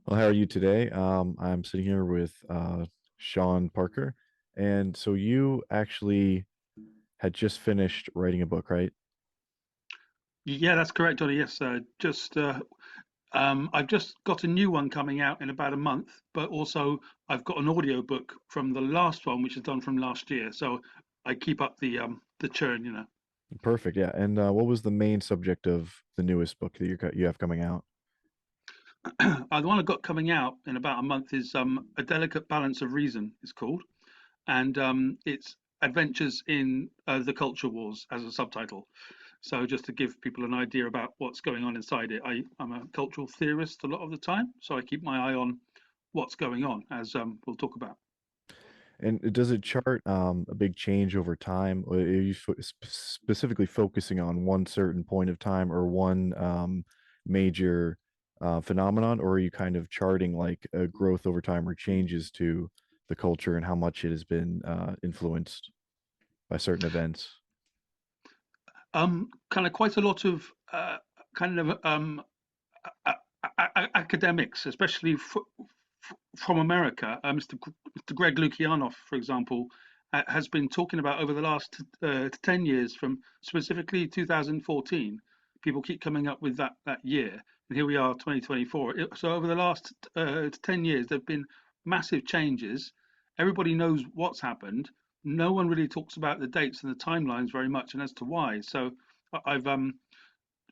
Well, how are you today? I'm sitting here with Sean Parker. And so you actually had just finished writing a book, right? Yeah, that's correct, Johnny. Yes, I've just got a new one coming out in about a month, but also I've got an audio book from the last one, which is done from last year. So I keep up the churn. Perfect. Yeah. And what was the main subject of the newest book that you have coming out? The one I've got coming out in about a month is A Delicate Balance of Reason, it's called, and it's Adventures in the Culture Wars as a subtitle. So just to give people an idea about what's going on inside it, I'm a cultural theorist a lot of the time, so I keep my eye on what's going on, as we'll talk about. And does it chart a big change over time? Or are you specifically focusing on one certain point of time or one major phenomenon, or are you kind of charting like a growth over time or changes to the culture and how much it has been influenced by certain events? Kind of quite a lot of kind of academics, especially from America. Mr. Greg Lukianoff, for example, has been talking about over the last 10 years, from specifically 2014. People keep coming up with that year, and here we are, 2024. So over the last 10 years, there have been massive changes. Everybody knows what's happened. No one really talks about the dates and the timelines very much, and as to why. So I've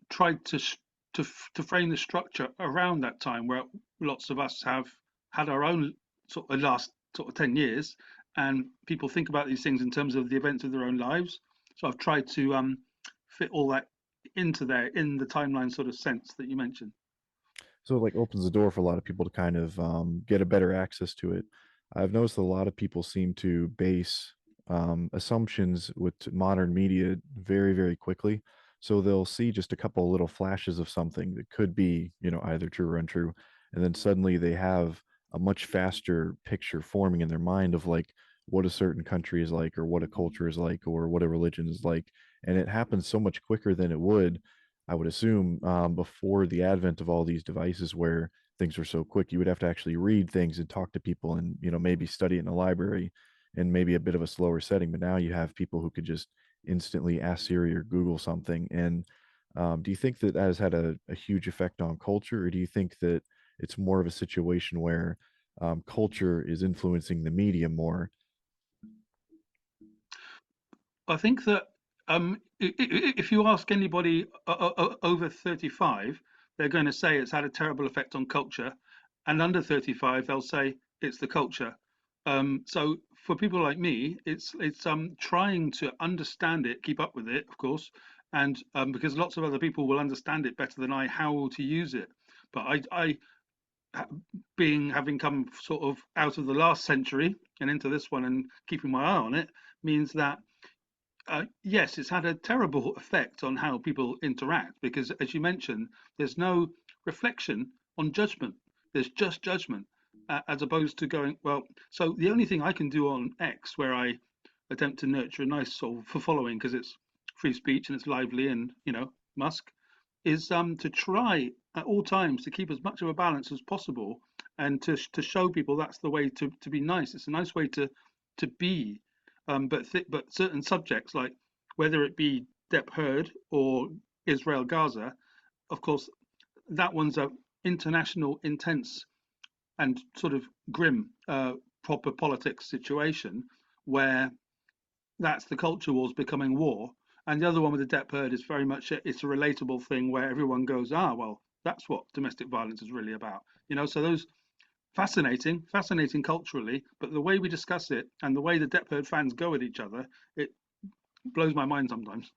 tried to frame the structure around that time, where lots of us have had our own sort of last sort of 10 years, and people think about these things in terms of the events of their own lives. So I've tried to fit all that into there in the timeline sort of sense that you mentioned. So it like opens the door for a lot of people to kind of get a better access to it. I've noticed a lot of people seem to base assumptions with modern media very, very quickly. So they'll see just a couple of little flashes of something that could be, either true or untrue, and then suddenly they have a much faster picture forming in their mind of like what a certain country is like, or what a culture is like, or what a religion is like, and it happens so much quicker than it would, I would assume, before the advent of all these devices where things were so quick. You would have to actually read things and talk to people and, maybe study it in a library and maybe a bit of a slower setting. But now you have people who could just instantly ask Siri or Google something. And do you think that has had a huge effect on culture, or do you think that it's more of a situation where culture is influencing the media more? I think that if you ask anybody over 35, they're going to say it's had a terrible effect on culture, and under 35, they'll say it's the culture. So for people like me, it's trying to understand it, keep up with it, of course, and because lots of other people will understand it better than I, how to use it. But being having come sort of out of the last century and into this one and keeping my eye on it means that yes, it's had a terrible effect on how people interact because, as you mentioned, there's no reflection on judgment. There's just judgment, as opposed to going, well, so the only thing I can do on X, where I attempt to nurture a nice sort of following because it's free speech and it's lively and, Musk, is to try at all times to keep as much of a balance as possible and to show people that's the way to be nice. It's a nice way to be, but certain subjects like whether it be Depp Heard or Israel Gaza, of course, that one's a international, intense, and sort of grim, proper politics situation where that's the culture wars becoming war. And the other one with the Depp Heard is very much it's a relatable thing where everyone goes, ah, well, that's what domestic violence is really about. So those fascinating culturally, but the way we discuss it and the way the Depp Heard fans go at each other, it blows my mind sometimes.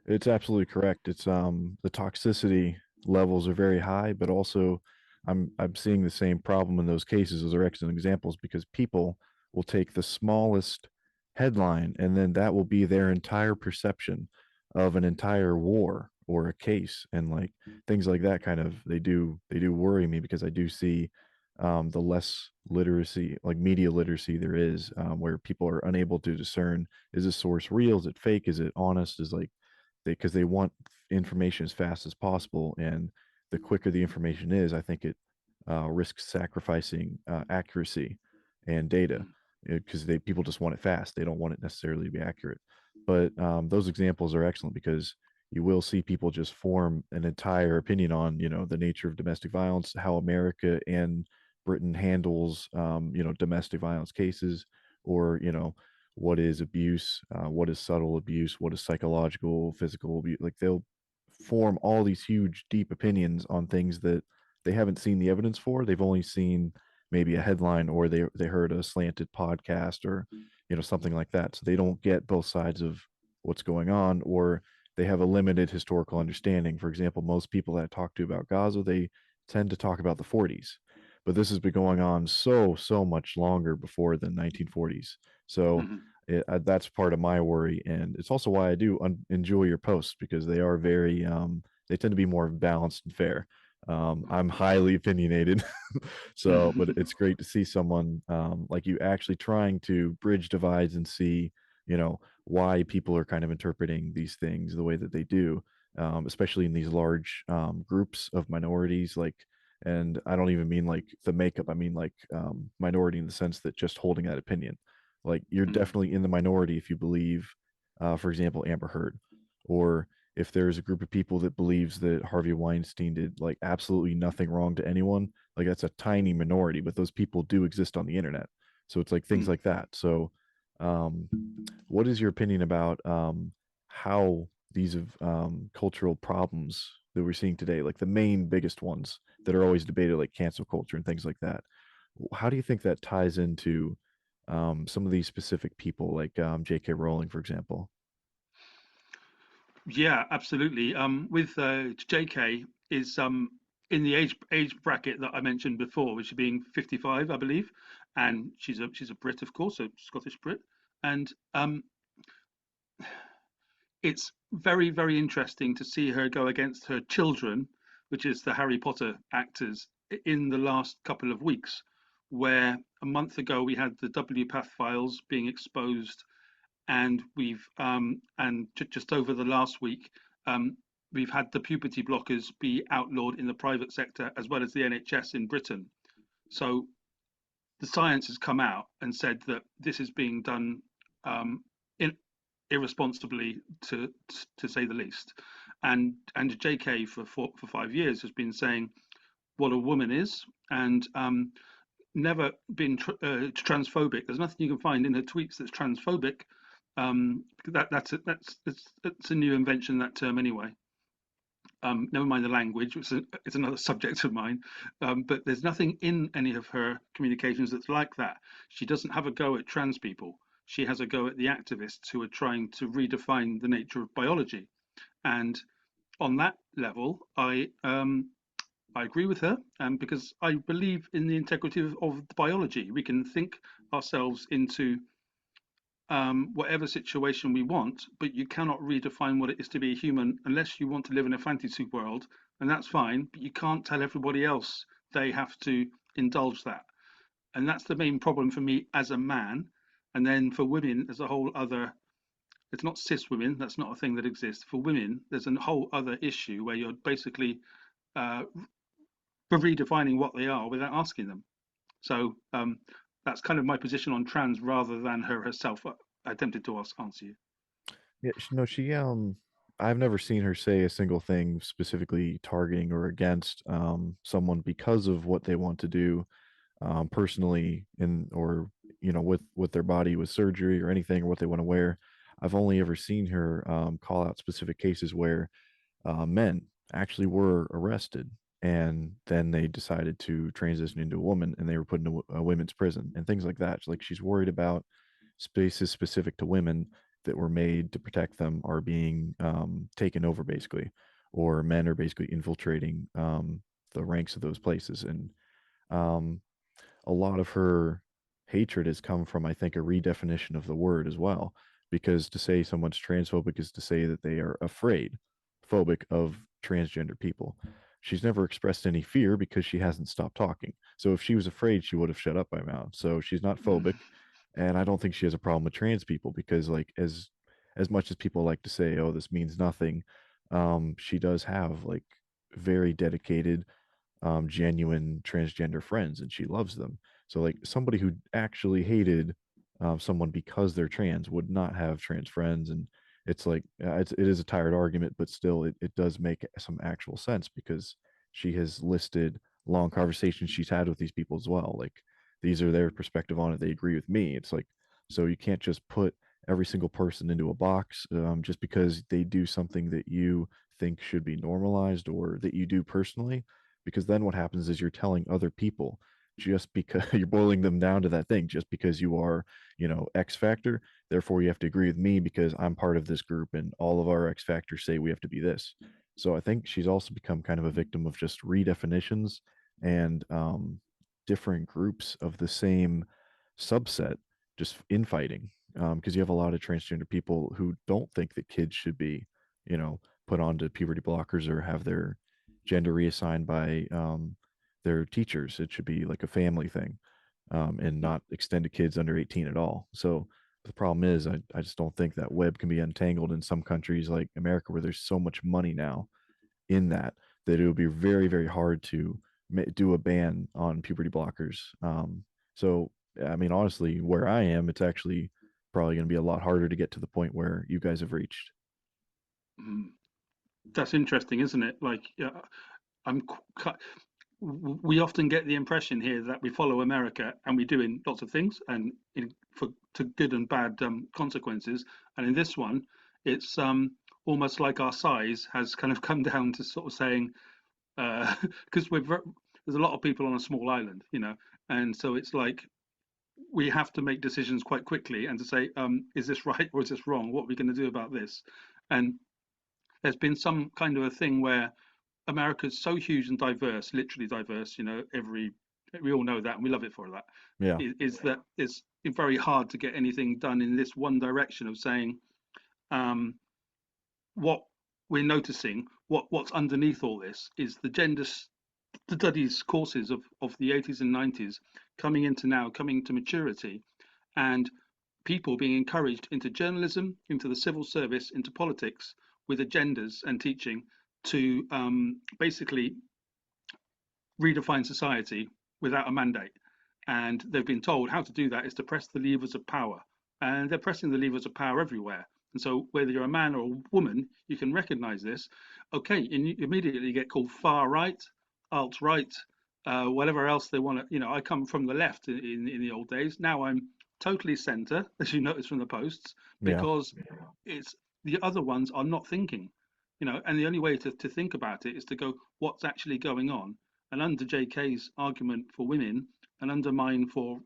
It's absolutely correct. It's the toxicity levels are very high, but also I'm seeing the same problem in those cases. Those are excellent examples because people will take the smallest headline and then that will be their entire perception of an entire war or a case, and like things like that kind of they do worry me because I do see the less literacy, like media literacy there is, where people are unable to discern, is this source real, is it fake, is it honest, is like because they want information as fast as possible, and the quicker the information is, I think it risk sacrificing accuracy and data mm, because they people just want it fast. They don't want it necessarily to be accurate. But those examples are excellent because you will see people just form an entire opinion on the nature of domestic violence, how America and Britain handles domestic violence cases, or what is abuse, what is subtle abuse, what is psychological, physical abuse. Like they'll form all these huge, deep opinions on things that they haven't seen the evidence for. They've only seen maybe a headline or they heard a slanted podcast or something like that. So they don't get both sides of what's going on, or they have a limited historical understanding. For example, most people that I talk to about Gaza, they tend to talk about the 40s, but this has been going on so much longer before the 1940s. So mhm, that's part of my worry, and it's also why I do enjoy your posts because they are very they tend to be more balanced and fair. I'm highly opinionated, so but mhm. it's great to see someone like you actually trying to bridge divides and see why people are kind of interpreting these things the way that they do, especially in these large groups of minorities. Like, and I don't even mean like the makeup. I mean like minority in the sense that just holding that opinion. Like you're Mm, definitely in the minority if you believe, for example, Amber Heard, or if there's a group of people that believes that Harvey Weinstein did like absolutely nothing wrong to anyone, like that's a tiny minority, but those people do exist on the internet. So it's like things mm. like that. So, um, what is your opinion about how these cultural problems that we're seeing today, like the main biggest ones that are always debated, like cancel culture and things like that? How do you think that ties into some of these specific people, like J.K. Rowling, for example? Yeah, absolutely. With JK is in the age bracket that I mentioned before, which being 55, I believe, and she's a Brit, of course, a Scottish Brit, and it's very interesting to see her go against her children, which is the Harry Potter actors, in the last couple of weeks, where a month ago we had the W Path files being exposed, and just over the last week, um, we've had the puberty blockers be outlawed in the private sector as well as the NHS in Britain. So the science has come out and said that this is being done um, in, irresponsibly, to say the least. And JK for 5 years has been saying what a woman is, and never been transphobic. There's nothing you can find in her tweets that's transphobic. That's a new invention, that term anyway. Never mind the language, it's another subject of mine. But there's nothing in any of her communications that's like that. She doesn't have a go at trans people. She has a go at the activists who are trying to redefine the nature of biology. And on that level, I agree with her, because I believe in the integrity of biology. We can think ourselves into whatever situation we want, but you cannot redefine what it is to be a human unless you want to live in a fantasy world, and that's fine. But you can't tell everybody else they have to indulge that, and that's the main problem for me as a man. And then for women, there's a whole other. It's not cis women. That's not a thing that exists. For women, there's a whole other issue where you're basically uh, redefining what they are without asking them. So that's kind of my position on trans, rather than her herself attempted to answer you. Yeah, no, I've never seen her say a single thing specifically targeting or against someone because of what they want to do personally in or with their body with surgery or anything or what they want to wear. I've only ever seen her call out specific cases where men actually were arrested and then they decided to transition into a woman and they were put into a women's prison and things like that. Like she's worried about spaces specific to women that were made to protect them are being taken over basically, or men are basically infiltrating the ranks of those places. And um, a lot of her hatred has come from, I think, a redefinition of the word as well. Because to say someone's transphobic is to say that they are afraid, phobic of transgender people. She's never expressed any fear because she hasn't stopped talking. So if she was afraid, she would have shut up by now. So she's not Mm. phobic, and I don't think she has a problem with trans people because, like, as much as people like to say, "Oh, this means nothing," she does have like very dedicated genuine transgender friends and she loves them. So like somebody who actually hated someone because they're trans would not have trans friends. And it's like it is a tired argument, but still it does make some actual sense because she has listed long conversations she's had with these people as well. Like these are their perspective on it. They agree with me. It's like, so you can't just put every single person into a box just because they do something that you think should be normalized or that you do personally, because then what happens is you're telling other people just because you're boiling them down to that thing, just because you are, X factor, therefore you have to agree with me because I'm part of this group and all of our X factors say we have to be this. So I think she's also become kind of a victim of just redefinitions and different groups of the same subset just infighting, because you have a lot of transgender people who don't think that kids should be, put onto puberty blockers or have their gender reassigned by their teachers. It should be like a family thing, and not extend to kids under 18 at all. So the problem is, I just don't think that web can be untangled in some countries like America, where there's so much money now in that it would be very, very hard to do a ban on puberty blockers. So, I mean, honestly, where I am, it's actually probably going to be a lot harder to get to the point where you guys have reached. Mm. That's interesting, isn't it? Like, yeah, I'm we often get the impression here that we follow America and we do in lots of things and for to good and bad consequences. And in this one, it's almost like our size has kind of come down to sort of saying, because there's a lot of people on a small island, and so it's like we have to make decisions quite quickly and to say, is this right or is this wrong? What are we going to do about this? And there's been some kind of a thing where America's so huge and diverse, literally diverse. Every we all know that, and we love it for that. Yeah. Is that it's very hard to get anything done in this one direction of saying um, what we're noticing. What's underneath all this is the gender studies courses of the 80s and 90s coming to maturity, and people being encouraged into journalism, into the civil service, into politics with agendas and teaching to basically redefine society without a mandate. And they've been told how to do that is to press the levers of power. And they're pressing the levers of power everywhere. And so, whether you're a man or a woman, you can recognize this. Okay, and you immediately get called far right, alt right, whatever else they want to. I come from the left in the old days. Now I'm totally center, as you notice from the posts, Yeah. because it's the other ones are not thinking. And the only way to think about it is to go, what's actually going on? And under JK's argument for women and under mine for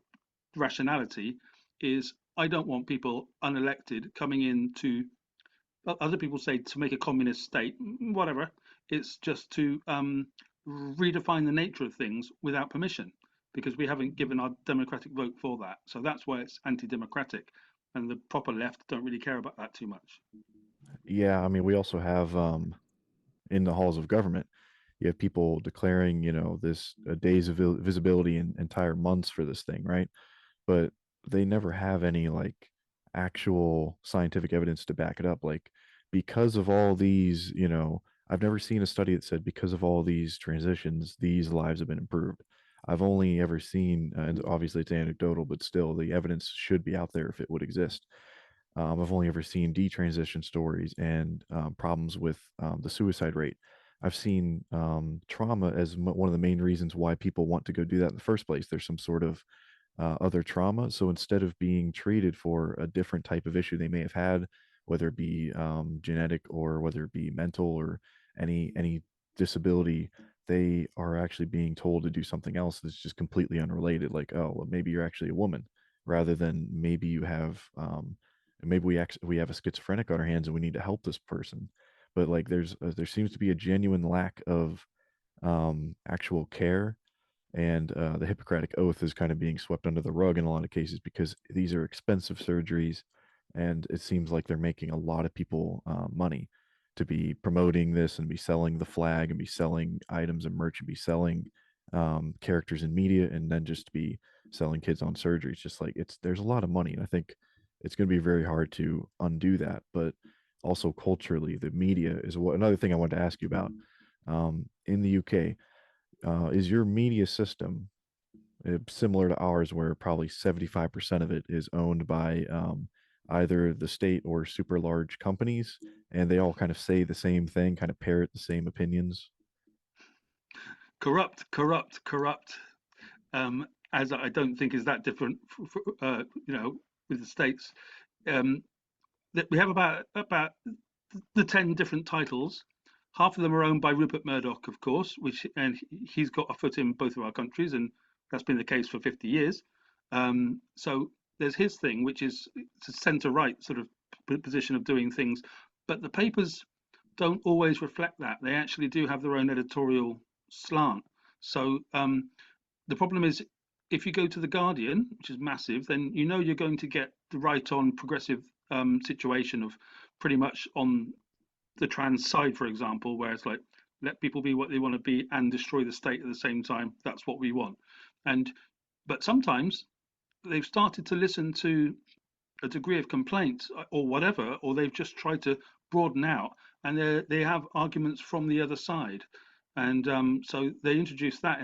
rationality is I don't want people unelected coming in to, other people say to make a communist state, whatever. It's just to redefine the nature of things without permission because we haven't given our democratic vote for that. So that's why it's anti democratic. And the proper left don't really care about that too much. Yeah. I mean, we also have in the halls of government, you have people declaring, this days of visibility and entire months for this thing, right? But they never have any like actual scientific evidence to back it up. Like, because of all these, I've never seen a study that said because of all these transitions, these lives have been improved. I've only ever seen, and obviously it's anecdotal, but still the evidence should be out there if it would exist. I've only ever seen detransition stories and problems with the suicide rate. I've seen trauma as one of the main reasons why people want to go do that in the first place. There's some sort of other trauma. So instead of being treated for a different type of issue they may have had, whether it be genetic or whether it be mental or any disability, they are actually being told to do something else that's just completely unrelated. Like, oh, well, maybe you're actually a woman, rather than maybe you have maybe we have a schizophrenic on our hands and we need to help this person. But like, there seems to be a genuine lack of actual care, and the Hippocratic Oath is kind of being swept under the rug in a lot of cases because these are expensive surgeries, and it seems like they're making a lot of people money to be promoting this and be selling the flag and be selling items and merch and be selling characters in media and then just be selling kids on surgeries. Just like there's a lot of money, and I think it's going to be very hard to undo that. But also culturally, the media is what another thing I wanted to ask you about. In the UK, Is your media system similar to ours, where probably 75% of it is owned by either the state or super large companies, and they all kind of say the same thing, kind of parrot the same opinions? Corrupt, corrupt, corrupt. As I don't think is that different, with the states. Um, that we have about the 10 different titles. Half of them are owned by Rupert Murdoch, of course, which and he's got a foot in both of our countries, and that's been the case for 50 years. So there's his thing, which is it's a centre right sort of position of doing things, but the papers don't always reflect that. They actually do have their own editorial slant. So the problem is, if you go to the Guardian, which is massive, then you know you're going to get the right on progressive situation of pretty much on the trans side, for example, where it's like let people be what they want to be and destroy the state at the same time. That's what we want. And but sometimes they've started to listen to a degree of complaint or whatever, or they've just tried to broaden out, and they have arguments from the other side, and so they introduce that,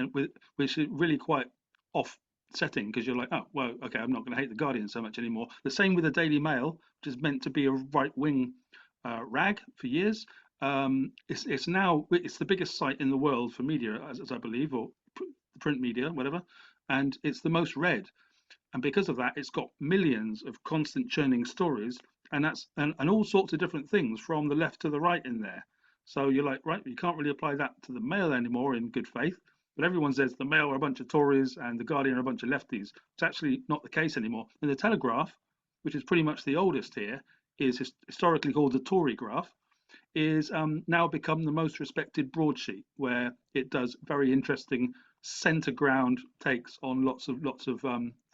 which is really quite offsetting because you're like, oh well, okay, I'm not going to hate the Guardian so much anymore. The same with the Daily Mail, which is meant to be a right wing rag for years. It's now it's the biggest site in the world for media, as I believe, or print media, whatever, and it's the most read, and because of that it's got millions of constant churning stories, and all sorts of different things from the left to the right in there. So you're like, right, you can't really apply that to the Mail anymore in good faith, but everyone says the Mail are a bunch of Tories and the Guardian are a bunch of lefties. It's actually not the case anymore, and the Telegraph, which is pretty much the oldest here, is historically called the Tory graph, is now become the most respected broadsheet, where it does very interesting centre ground takes on lots of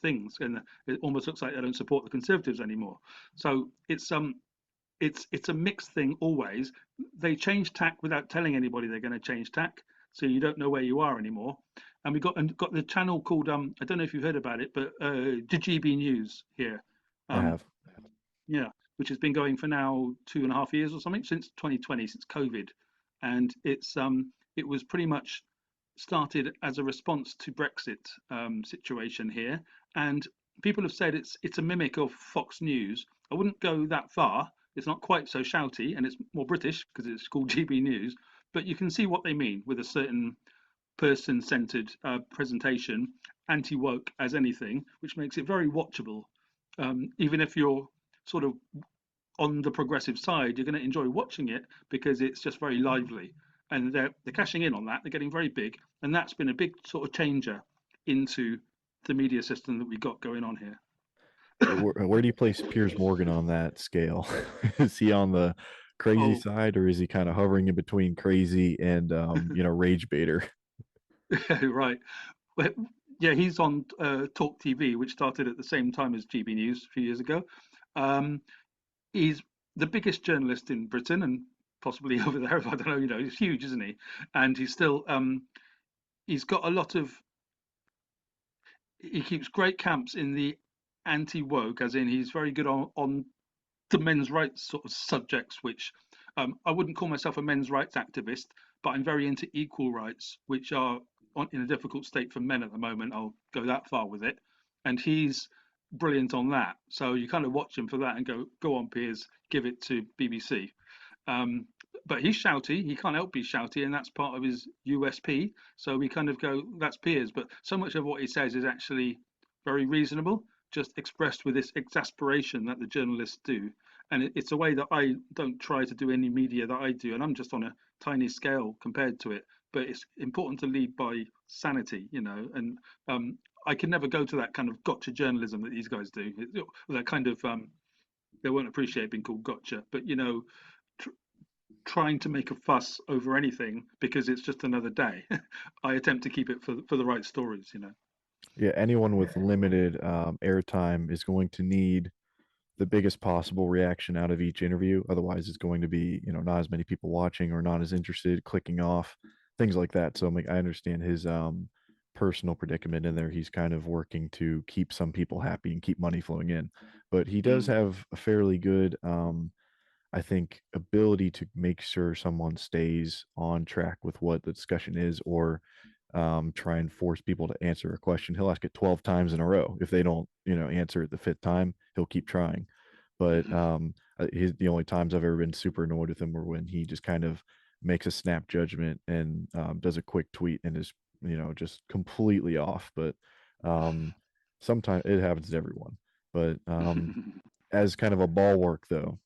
things, and it almost looks like they don't support the Conservatives anymore. So it's a mixed thing always. They change tack without telling anybody they're going to change tack, so you don't know where you are anymore. And we got the channel called I don't know if you've heard about it, but GB News here. I Um, have. yeah, which has been going for now 2.5 years or something, since 2020, since COVID, and it was pretty much started as a response to Brexit situation here, and people have said it's a mimic of Fox News. I wouldn't go that far. It's not quite so shouty, and it's more British because it's called GB News. But you can see what they mean with a certain person-centered presentation, anti-woke as anything, which makes it very watchable. Even if you're sort of on the progressive side, you're going to enjoy watching it because it's just very lively, and they're cashing in on that. They're getting very big, and that's been a big sort of changer into the media system that we got going on here. Where do you place Piers Morgan on that scale? Is he on the crazy Oh, side, or is he kind of hovering in between crazy and rage baiter? right. Well, yeah, he's on Talk TV, which started at the same time as GB News a few years ago. Um, he's the biggest journalist in Britain and possibly over there. I don't know. He's huge, isn't he? And he's got a lot of he keeps great camps in the anti-woke, as in he's very good on the men's rights sort of subjects, which I wouldn't call myself a men's rights activist, but I'm very into equal rights, which are in a difficult state for men at the moment. I'll go that far with it, and he's brilliant on that. So you kind of watch him for that and go on, Piers, give it to BBC. Um, but he's shouty. He can't help be shouty, and that's part of his USP. So we kind of go, that's Piers. But so much of what he says is actually very reasonable, just expressed with this exasperation that the journalists do. And it's a way that I don't try to do any media that I do, and I'm just on a tiny scale compared to it. But it's important to lead by sanity, and I can never go to that kind of gotcha journalism that these guys do. That kind of they won't appreciate being called gotcha, but tr- trying to make a fuss over anything because it's just another day. I attempt to keep it for the right stories. Yeah, anyone with limited airtime is going to need the biggest possible reaction out of each interview. Otherwise, it's going to be, not as many people watching or not as interested, clicking off, things like that. So I'm like, I understand his personal predicament in there. He's kind of working to keep some people happy and keep money flowing in. But he does Mm, have a fairly good I think, ability to make sure someone stays on track with what the discussion is, or try and force people to answer a question. He'll ask it 12 times in a row. If they don't, answer it the fifth time, he'll keep trying. But the only times I've ever been super annoyed with him were when he just kind of makes a snap judgment and does a quick tweet and is, just completely off. But um, sometimes it happens to everyone. But as kind of a bulwark, though,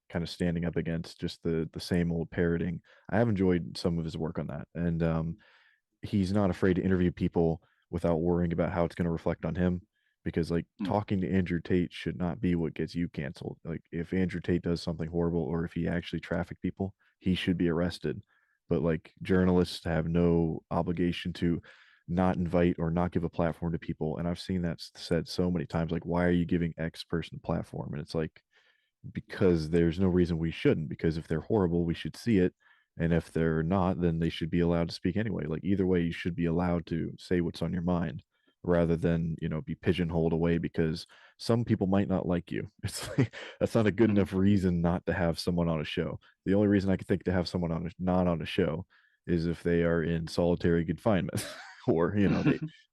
kind of standing up against just the same old parroting, I have enjoyed some of his work on that. And he's not afraid to interview people without worrying about how it's going to reflect on him, because like talking to Andrew Tate should not be what gets you canceled. Like if Andrew Tate does something horrible or if he actually trafficked people, he should be arrested. But like journalists have no obligation to not invite or not give a platform to people. And I've seen that said so many times, like, why are you giving X person a platform? And it's like, because there's no reason we shouldn't, because if they're horrible we should see it, and if they're not, then they should be allowed to speak anyway. Like either way, you should be allowed to say what's on your mind, rather than be pigeonholed away because some people might not like you. It's like that's not a good enough reason not to have someone on a show. The only reason I could think to have someone not on a show is if they are in solitary confinement or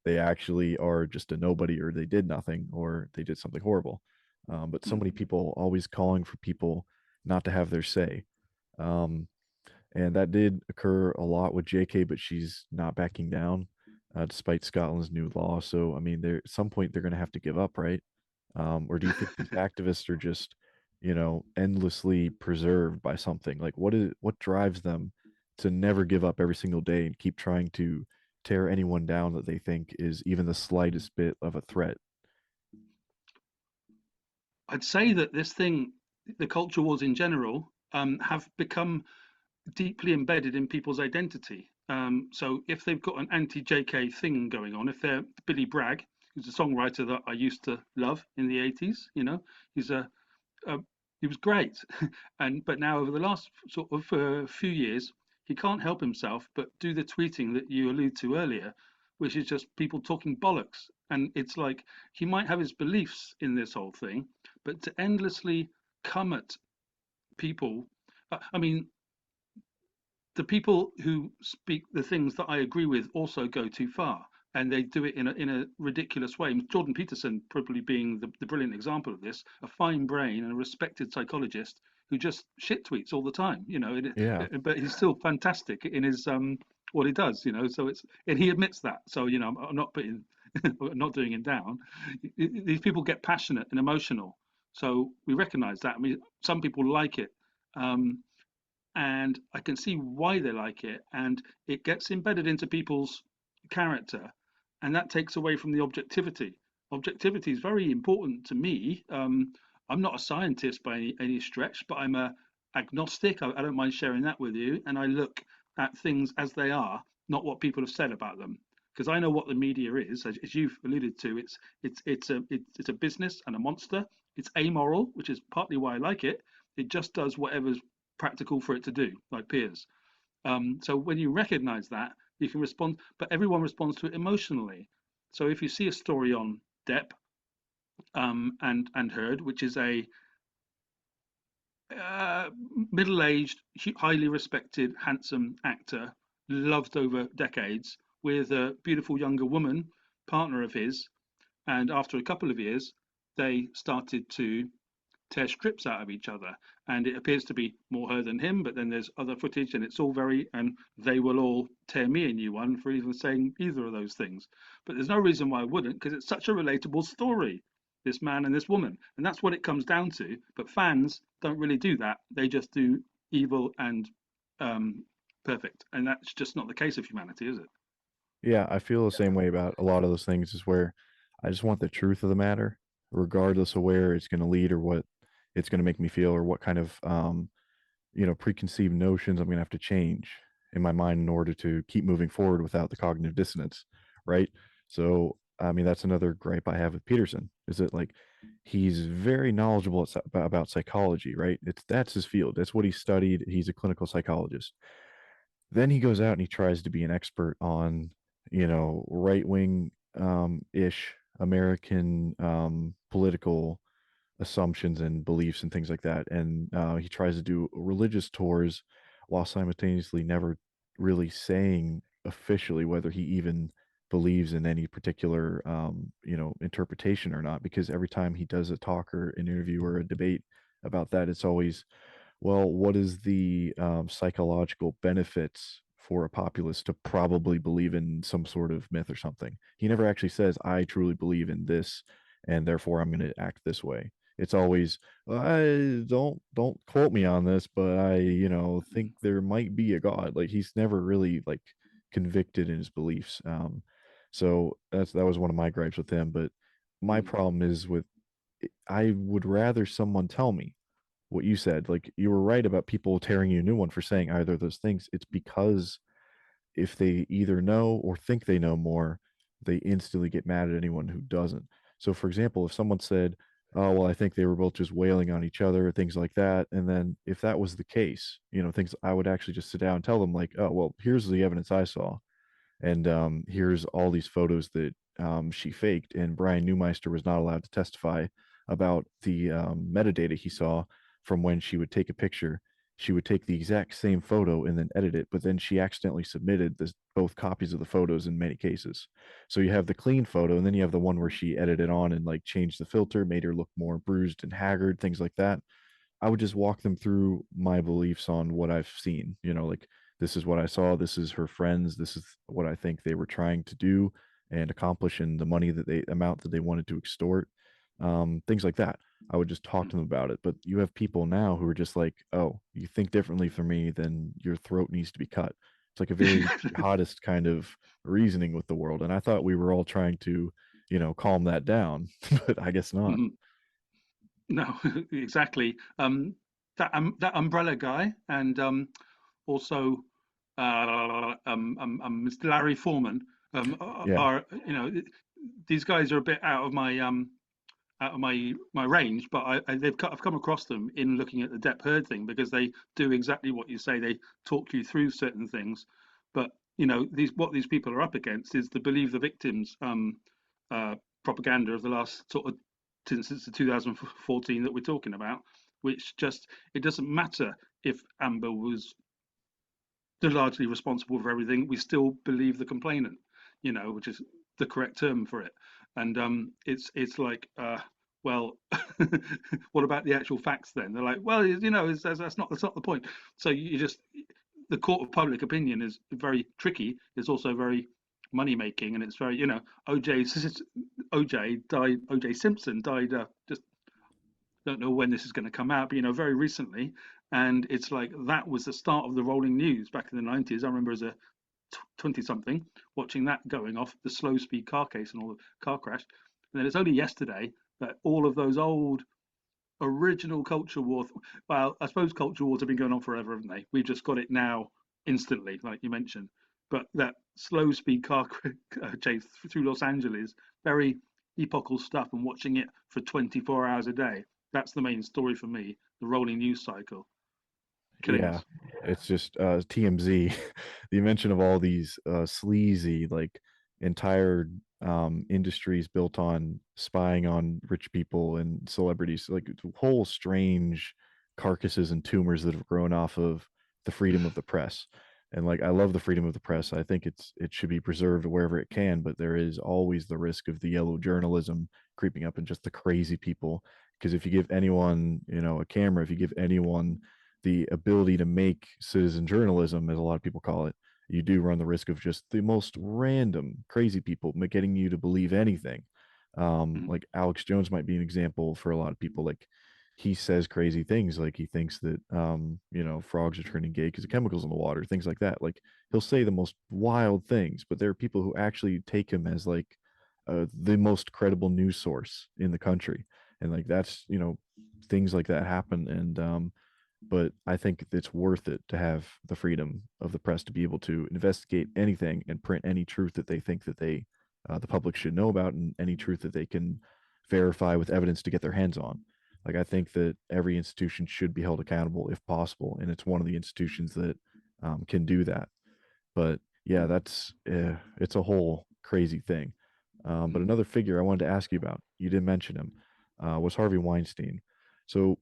they actually are just a nobody, or they did nothing, or they did something horrible. But so many people always calling for people not to have their say. Um, and that did occur a lot with JK, but she's not backing down, despite Scotland's new law. So, I mean, there at some point they're going to have to give up, right? Or do you think these activists are just, endlessly preserved by something? Like, what drives them to never give up every single day and keep trying to tear anyone down that they think is even the slightest bit of a threat? I'd say that this thing, the culture wars in general, have become deeply embedded in people's identity. So if they've got an anti-JK thing going on, if they're Billy Bragg, who's a songwriter that I used to love in the 80s, he's a he was great, and but now over the last sort of few years, he can't help himself but do the tweeting that you allude to earlier, which is just people talking bollocks. And it's like he might have his beliefs in this whole thing, but to endlessly come at people, I mean, the people who speak the things that I agree with also go too far, and they do it in a ridiculous way. Jordan Peterson probably being the brilliant example of this, a fine brain and a respected psychologist who just shit tweets all the time, Yeah. but he's still fantastic in his what he does, So it's and he admits that. So I'm not putting, not doing him down. These people get passionate and emotional, so we recognise that. I mean, some people like it. Um, and I can see why they like it, and it gets embedded into people's character, and that takes away from the objectivity. Objectivity is very important to me. I'm not a scientist by any stretch, but I'm a agnostic. I don't mind sharing that with you, and I look at things as they are, not what people have said about them. Because I know what the media is, as you've alluded to. It's a business and a monster. It's amoral, which is partly why I like it. It just does whatever's practical for it to do, like peers. So when you recognize that, you can respond, but everyone responds to it emotionally. So if you see a story on Depp and Heard, which is a uh, middle-aged, highly respected, handsome actor, loved over decades, with a beautiful younger woman, partner of his, and after a couple of years, they started to tear strips out of each other, and it appears to be more her than him, but then there's other footage and it's all very, and they will all tear me a new one for even saying either of those things. But there's no reason why I wouldn't, because it's such a relatable story, this man and this woman, and that's what it comes down to. But fans don't really do that, they just do evil and um, perfect, and that's just not the case of humanity, is it? Yeah, I feel the same way about a lot of those things, is where I just want the truth of the matter, regardless of where it's going to lead or what it's going to make me feel, or what kind of preconceived notions I'm going to have to change in my mind in order to keep moving forward without the cognitive dissonance, right? So, I mean, that's another gripe I have with Peterson, is that like he's very knowledgeable about psychology, right? That's his field. That's what he studied. He's a clinical psychologist. Then he goes out and he tries to be an expert on, right wing ish American political assumptions and beliefs and things like that. And he tries to do religious tours while simultaneously never really saying officially whether he even believes in any particular interpretation or not, because every time he does a talk or an interview or a debate about that, it's always, well, what is the psychological benefits for a populace to probably believe in some sort of myth or something? He never actually says, I truly believe in this, and therefore I'm going to act this way. It's always, "Well, I don't quote me on this, but I, think there might be a God." Like he's never really like convicted in his beliefs. So that was one of my gripes with him. But my Mm, problem is with, I would rather someone tell me what you said. Like you were right about people tearing you a new one for saying either of those things. It's because if they either know or think they know more, they instantly get mad at anyone who doesn't. So, for example, if someone said, "Oh, well, I think they were both just wailing on each other," things like that, and then if that was the case, things I would actually just sit down and tell them, like, "Oh, well, here's the evidence I saw. And here's all these photos that she faked, and Brian Newmeister was not allowed to testify about the metadata he saw from when she would take a picture. She would take the exact same photo and then edit it, but then she accidentally submitted both copies of the photos in many cases. So you have the clean photo, and then you have the one where she edited on and like changed the filter, made her look more bruised and haggard, things like that. I would just walk them through my beliefs on what I've seen. Like, this is what I saw. This is her friends. This is what I think they were trying to do and accomplish, and the money that they amount that they wanted to extort. Things like that. I would just talk mm. to them about it. But you have people now who are just like, "Oh, you think differently from me, then your throat needs to be cut." It's like a very jihadist kind of reasoning with the world. And I thought we were all trying to, calm that down, but I guess not. Mhm. No, exactly. That umbrella guy, and also Mr. Larry Foreman, Yeah. are, these guys are a bit out of my range, but I've come across them in looking at the Depp Heard thing, because they do exactly what you say. They talk you through certain things, but these what these people are up against is the believe the victims uh, propaganda of the last sort of since the 2014 that we're talking about, which just it doesn't matter if Amber was largely responsible for everything. We still believe the complainant, which is the correct term for it. And it's like, well, what about the actual facts then? They're like, well, that's not the point. So you just the court of public opinion is very tricky. It's also very money making, and it's very OJ died. OJ Simpson died just don't know when this is going to come out, but very recently. And it's like that was the start of the rolling news back in the 90s. I remember as a 20 something watching that going off, the slow speed car case and all the car crash. And then it's only yesterday that all of those old original culture wars, well, I suppose culture wars have been going on forever, haven't they? We've just got it now instantly, like you mentioned. But that slow speed car chase through Los Angeles, very epochal stuff, and watching it for 24 hours a day. That's the main story for me, the rolling news cycle killing Yeah, us. it's just TMZ. The mention of all these sleazy, like entire industries built on spying on rich people and celebrities, like whole strange carcasses and tumors that have grown off of the freedom of the press. And like I love the freedom of the press. I think it should be preserved wherever it can, but there is always the risk of the yellow journalism creeping up and just the crazy people. Because if you give anyone, a camera, if you give anyone the ability to make citizen journalism, as a lot of people call it, you do run the risk of just the most random, crazy people getting you to believe anything. Mm, Like Alex Jones might be an example for a lot of people. Like he says crazy things, like he thinks that frogs are turning gay because of chemicals in the water, things like that. Like he'll say the most wild things, but there are people who actually take him as like the most credible news source in the country, and like that's things like that happen, and but I think it's worth it to have the freedom of the press to be able to investigate anything and print any truth that they think that the public should know about, and any truth that they can verify with evidence to get their hands on. Like I think that every institution should be held accountable if possible, and it's one of the institutions that can do that. But yeah, mm, it's a whole crazy thing. But mm, another figure I wanted to ask you about, you didn't mention him, was Harvey Weinstein. So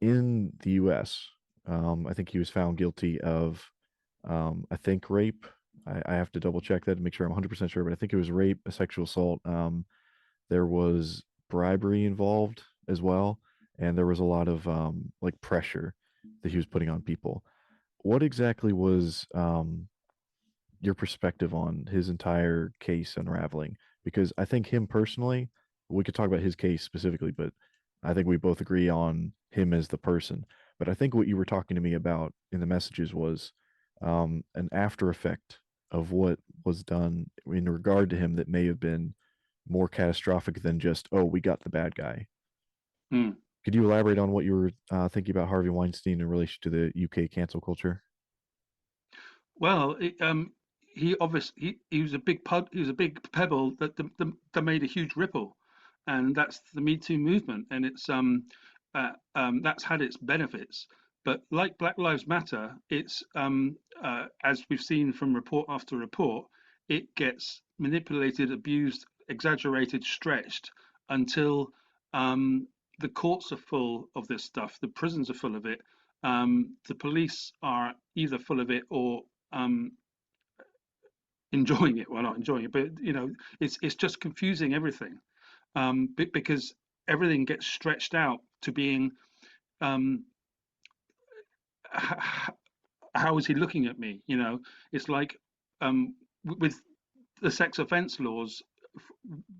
in the U.S., I think he was found guilty of, I think rape, I have to double check that to make sure I'm 100% sure, but I think it was rape, a sexual assault. There was bribery involved as well, and there was a lot of like pressure that he was putting on people. What exactly was your perspective on his entire case unraveling? Because I think him personally, we could talk about his case specifically, but I think we both agree on him as the person. But I think what you were talking to me about in the messages was an after effect of what was done in regard to him that may have been more catastrophic than just, oh, we got the bad guy. Hmm. Could you elaborate on what you were thinking about Harvey Weinstein in relation to the UK cancel culture? Well, he obviously he was a big he was a big pebble that made a huge ripple, and that's the Me Too movement, and that's had its benefits. But like Black Lives Matter, it's as we've seen from report after report, it gets manipulated, abused, exaggerated, stretched until the courts are full of this stuff, the prisons are full of it, the police are either full of it or um, enjoying it. Well, not enjoying it, but it's just confusing everything because everything gets stretched out to being um, how is he looking at me? It's like with the sex offence laws,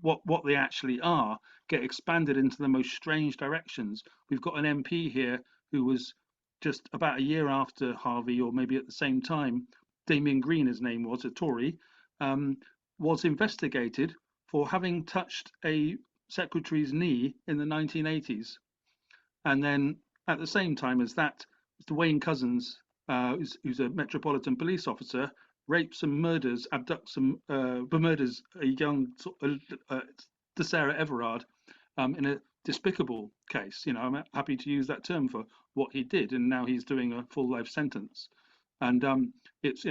what they actually are get expanded into the most strange directions. We've got an MP here who was just about a year after Harvey, or maybe at the same time, Damien Green, his name was, a Tory, um, was investigated for having touched a secretary's knee in the 1980s. And then at the same time as that, Dwayne Cousins, who's a Metropolitan Police officer, rapes and murders, abducts and murders a young Sarah Everard in a despicable case. I'm happy to use that term for what he did, and now he's doing a full life sentence. And it's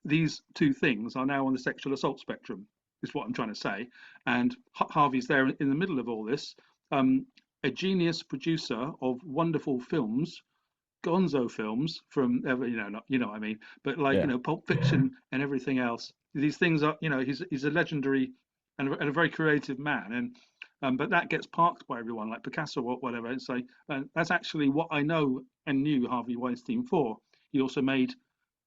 these two things are now on the sexual assault spectrum, is what I'm trying to say. And Harvey's there in the middle of all this. Um, a genius producer of wonderful films, Gonzo films from not, what I mean, but like Yeah. Pulp Fiction and everything else. These things are he's a legendary and a very creative man, and but that gets parked by everyone like Picasso or whatever. It's like that's actually what I know and knew Harvey Weinstein for. He also made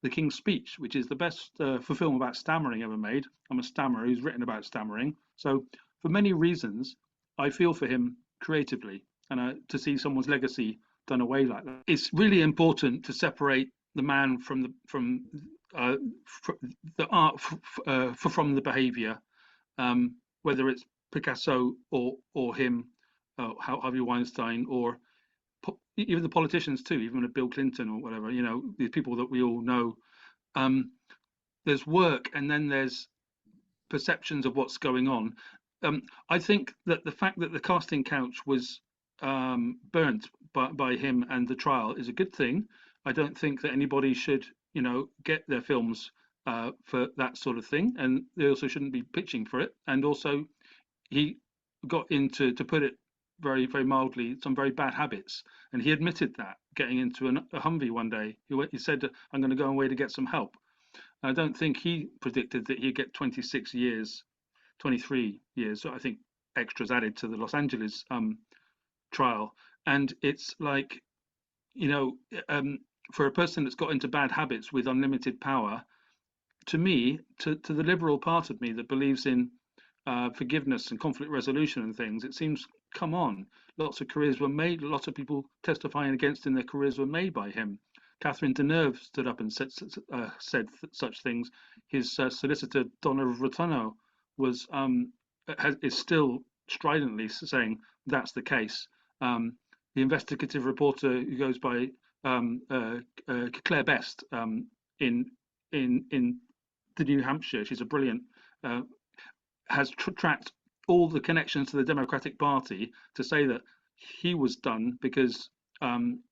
The King's Speech, which is the best for film about stammering ever made. I'm a stammerer who's written about stammering, so for many reasons, I feel for him creatively, and to see someone's legacy done away like that. It's really important to separate the man uh, the art from the behaviour, whether it's Picasso or him, Harvey Weinstein, or even the politicians too, even Bill Clinton or whatever. These people that we all know. Um, there's work, and then there's perceptions of what's going on. I think that the fact that the casting couch was burnt by him and the trial is a good thing. I don't think that anybody should, get their films for that sort of thing, and they also shouldn't be pitching for it. And also, he got into, to put it very, very mildly, some very bad habits, and he admitted that getting into a Humvee one day. He said, "I'm going to go away to get some help." I don't think he predicted that he'd get 26 years, 23 years, so I think extras added to the Los Angeles trial. And it's like, you know, um, for a person that's got into bad habits with unlimited power, to me, to the liberal part of me that believes in forgiveness and conflict resolution and things, it seems, come on, lots of careers were made, lots of people testifying against him, their careers were made by him. Catherine Deneuve stood up and said such things. His solicitor, Donna Rotunno, was is still stridently saying that's the case. The investigative reporter who goes by Claire Best in in the New Hampshire, she's a brilliant uh, has tracked all the connections to the Democratic Party to say that he was done because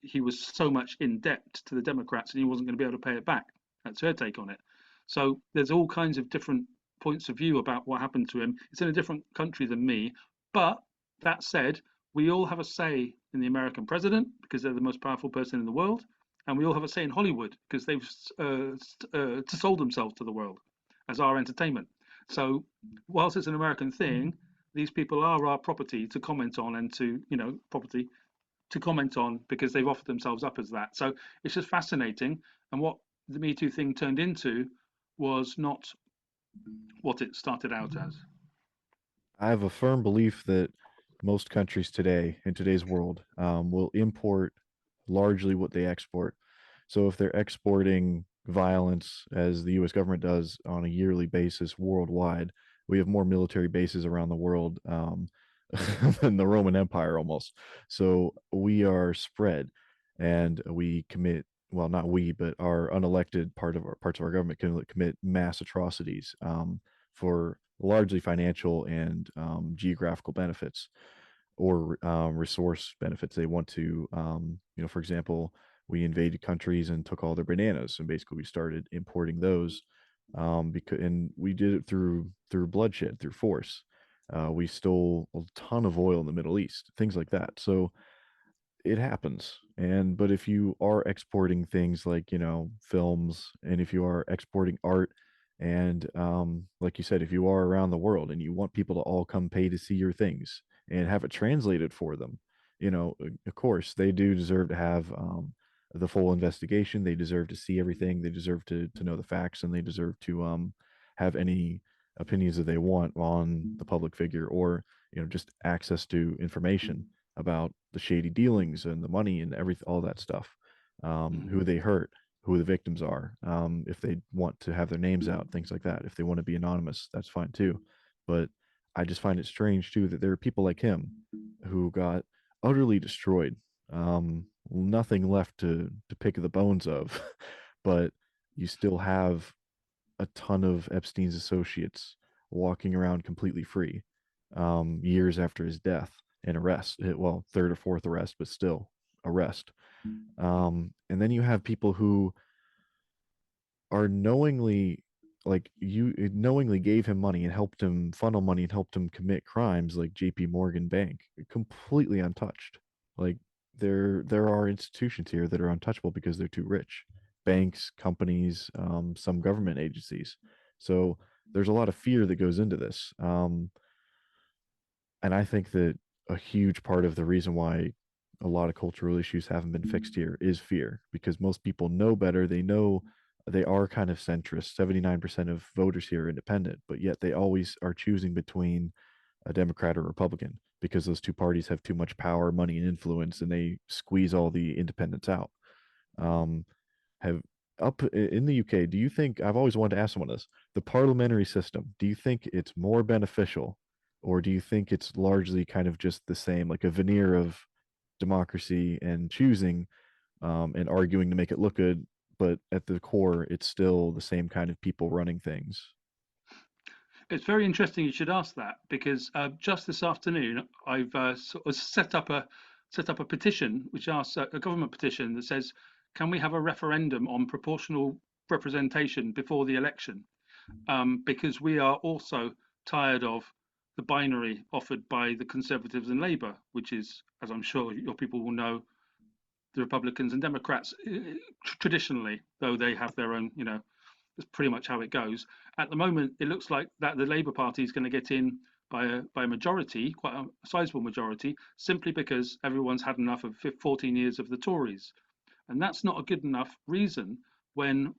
he was so much in debt to the Democrats and he wasn't going to be able to pay it back. That's her take on it. So there's all kinds of different points of view about what happened to him. It's in a different country than me. But that said, we all have a say in the American president because they're the most powerful person in the world. And we all have a say in Hollywood because they've sold themselves to the world. as our entertainment. So, whilst it's an American thing, these people are our property to comment on and to, property to comment on because they've offered themselves up as that. So it's just fascinating. And what the Me Too thing turned into was not what it started out as. I have a firm belief that most countries today, in today's world, will import largely what they export. So if they're exporting violence, as the U.S. government does on a yearly basis worldwide, we have more military bases around the world than the Roman Empire almost. So we are spread, and we commit. Well, not we, but our unelected parts of our government can commit mass atrocities for largely financial and geographical benefits or resource benefits. They want to, for example, we invaded countries and took all their bananas, and basically we started importing those because, and we did it through bloodshed, through force. We stole a ton of oil in the Middle East, things like that. So it happens. And but if you are exporting things like, films, and if you are exporting art, and like you said, if you are around the world and you want people to all come pay to see your things and have it translated for them, of course they do deserve to have the full investigation. They deserve to see everything. They deserve to know the facts, and they deserve to have any opinions that they want on the public figure, or just access to information about the shady dealings and the money and everything, all that stuff, Mm. who they hurt, who the victims are, if they want to have their names out, things like that. If they want to be anonymous, that's fine too. But I just find it strange too that there are people like him who got utterly destroyed, nothing left to pick the bones of, but you still have a ton of Epstein's associates walking around completely free, years after his death and arrest. Well, third or fourth arrest, but still arrest. And then you have people who are knowingly, like, you knowingly gave him money and helped him funnel money and helped him commit crimes, like JP Morgan Bank, completely untouched. Like, there are institutions here that are untouchable because they're too rich. Banks, companies, some government agencies. So there's a lot of fear that goes into this. And I think that a huge part of the reason why a lot of cultural issues haven't been fixed here is fear, because most people know better. They know they are kind of centrist. 79% of voters here are independent, but yet they always are choosing between a Democrat or Republican because those two parties have too much power, money, and influence, and they squeeze all the independents out. Um, have Up in the UK, do you think, I've always wanted to ask someone this, the parliamentary system, do you think it's more beneficial, or do you think it's largely kind of just the same, like a veneer of democracy and choosing, and arguing to make it look good, but at the core, it's still the same kind of people running things? It's very interesting you should ask that because just this afternoon I've sort of set up a petition which asks a government petition that says, can we have a referendum on proportional representation before the election? Because we are also tired of the binary offered by the Conservatives and Labour, which is, as I'm sure your people will know, the Republicans and Democrats traditionally, though they have their own, that's pretty much how it goes. At the moment, it looks like that the Labour Party is going to get in by a majority, quite a sizable majority, simply because everyone's had enough of 14 years of the Tories. And that's not a good enough reason when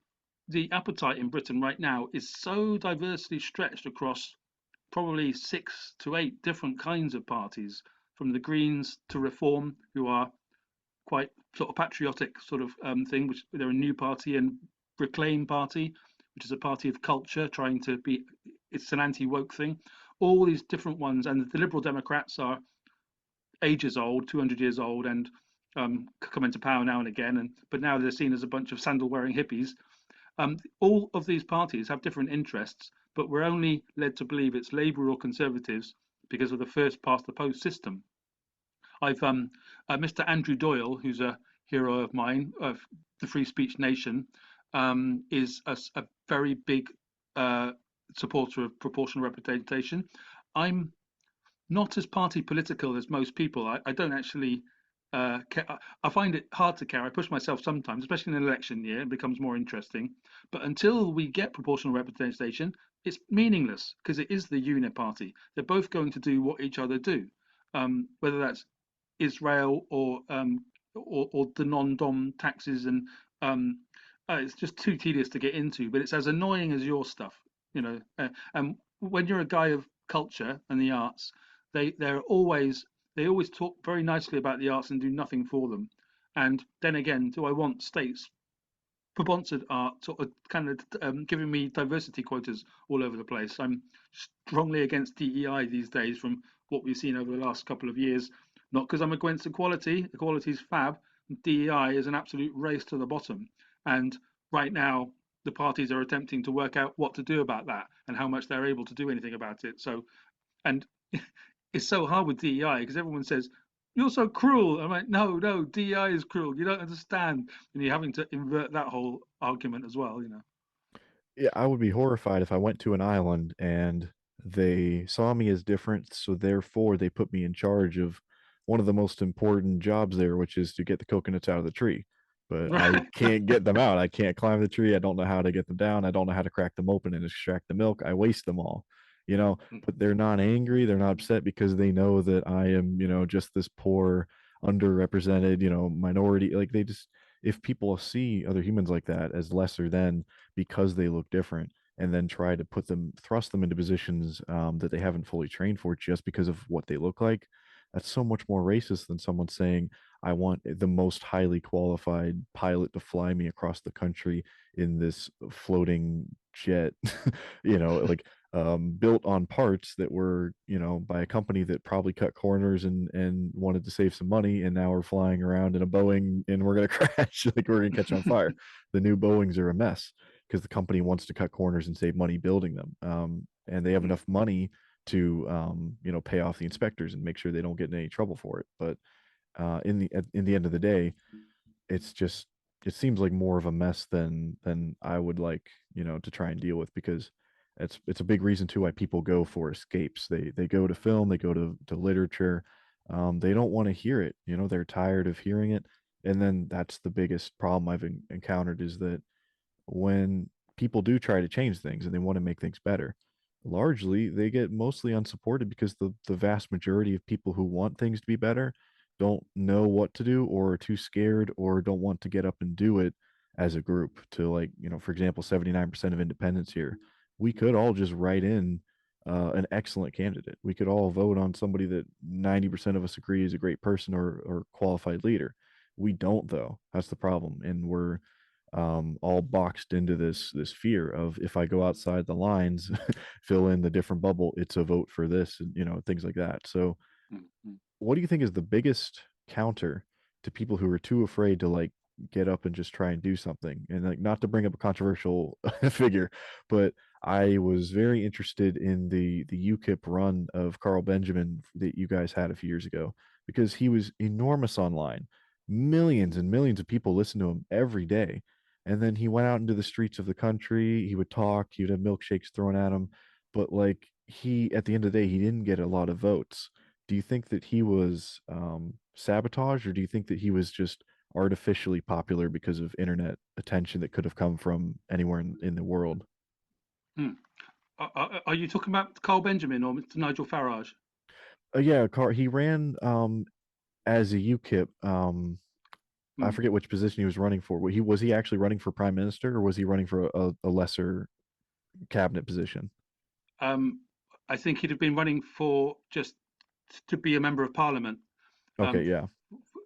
the appetite in Britain right now is so diversely stretched across probably 6 to 8 different kinds of parties, from the Greens to Reform, who are quite sort of patriotic sort of thing, which they're a new party, and Reclaim Party, which is a party of culture, trying to be, it's an anti-woke thing. All these different ones, and the Liberal Democrats are ages old, 200 years old, and come into power now and again, and but now they're seen as a bunch of sandal-wearing hippies. All of these parties have different interests, but we're only led to believe it's Labour or Conservatives because of the first past the post system. I've Mr. Andrew Doyle, who's a hero of mine of the Free Speech Nation, is a very big supporter of proportional representation. I'm not as party political as most people. I don't actually I find it hard to care. I push myself sometimes, especially in an election year. It becomes more interesting. But until we get proportional representation, it's meaningless because it is the uniparty. They're both going to do what each other do, whether that's Israel or the non-dom taxes and it's just too tedious to get into. But it's as annoying as your stuff, you know. And when you're a guy of culture and the arts, they're always they always talk very nicely about the arts and do nothing for them. And then again, do I want states sponsored art sort of kind of giving me diversity quotas all over the place? I'm strongly against DEI these days from what we've seen over the last couple of years. Not because I'm against equality, equality is fab. DEI is an absolute race to the bottom. And right now, the parties are attempting to work out what to do about that and how much they're able to do anything about it. So, and it's so hard with DEI because everyone says, "You're so cruel." I'm like, no, no, DEI is cruel. You don't understand. And you're having to invert that whole argument as well, you know. Yeah, I would be horrified if I went to an island and they saw me as different, so therefore they put me in charge of one of the most important jobs there, which is to get the coconuts out of the tree. But I Right. can't get them out. I can't climb the tree. I don't know how to get them down. I don't know how to crack them open and extract the milk. I waste them all, you know. But they're not angry. They're not upset because they know that I am, just this poor, underrepresented, minority. Like they just, if people see other humans like that as lesser than because they look different and then try to thrust them into positions that they haven't fully trained for just because of what they look like. That's so much more racist than someone saying, I want the most highly qualified pilot to fly me across the country in this floating jet, like built on parts that were, by a company that probably cut corners and wanted to save some money. And now we're flying around in a Boeing and we're going to crash, like we're going to catch on fire. The new Boeings are a mess because the company wants to cut corners and save money building them. And they have enough money to pay off the inspectors and make sure they don't get in any trouble for it. But in the end of the day, it's just it seems like more of a mess than I would like to try and deal with because it's a big reason too why people go for escapes. They go to film, they go to literature. They don't want to hear it. They're tired of hearing it, and then that's the biggest problem I've encountered is that when people do try to change things and they want to make things better, largely they get mostly unsupported because the vast majority of people who want things to be better don't know what to do or are too scared or don't want to get up and do it as a group to like, for example, 79% of independents here. We could all just write in an excellent candidate. We could all vote on somebody that 90% of us agree is a great person or qualified leader. We don't though. That's the problem. And we're all boxed into this fear of if I go outside the lines, fill in the different bubble, it's a vote for this, and things like that. So, what do you think is the biggest counter to people who are too afraid to like get up and just try and do something? And like not to bring up a controversial figure, but I was very interested in the UKIP run of Carl Benjamin that you guys had a few years ago because he was enormous online. Millions and millions of people listen to him every day. And then he went out into the streets of the country. He would talk, he would have milkshakes thrown at him. But like at the end of the day, he didn't get a lot of votes. Do you think that he was sabotaged, or do you think that he was just artificially popular because of internet attention that could have come from anywhere in the world? Mm. Are you talking about Carl Benjamin or Mr. Nigel Farage? Yeah, he ran as a UKIP. I Mm. forget which position he was running for. Was he actually running for prime minister, or was he running for a lesser cabinet position? Um, I think he'd have been running for just to be a member of parliament, Okay, yeah.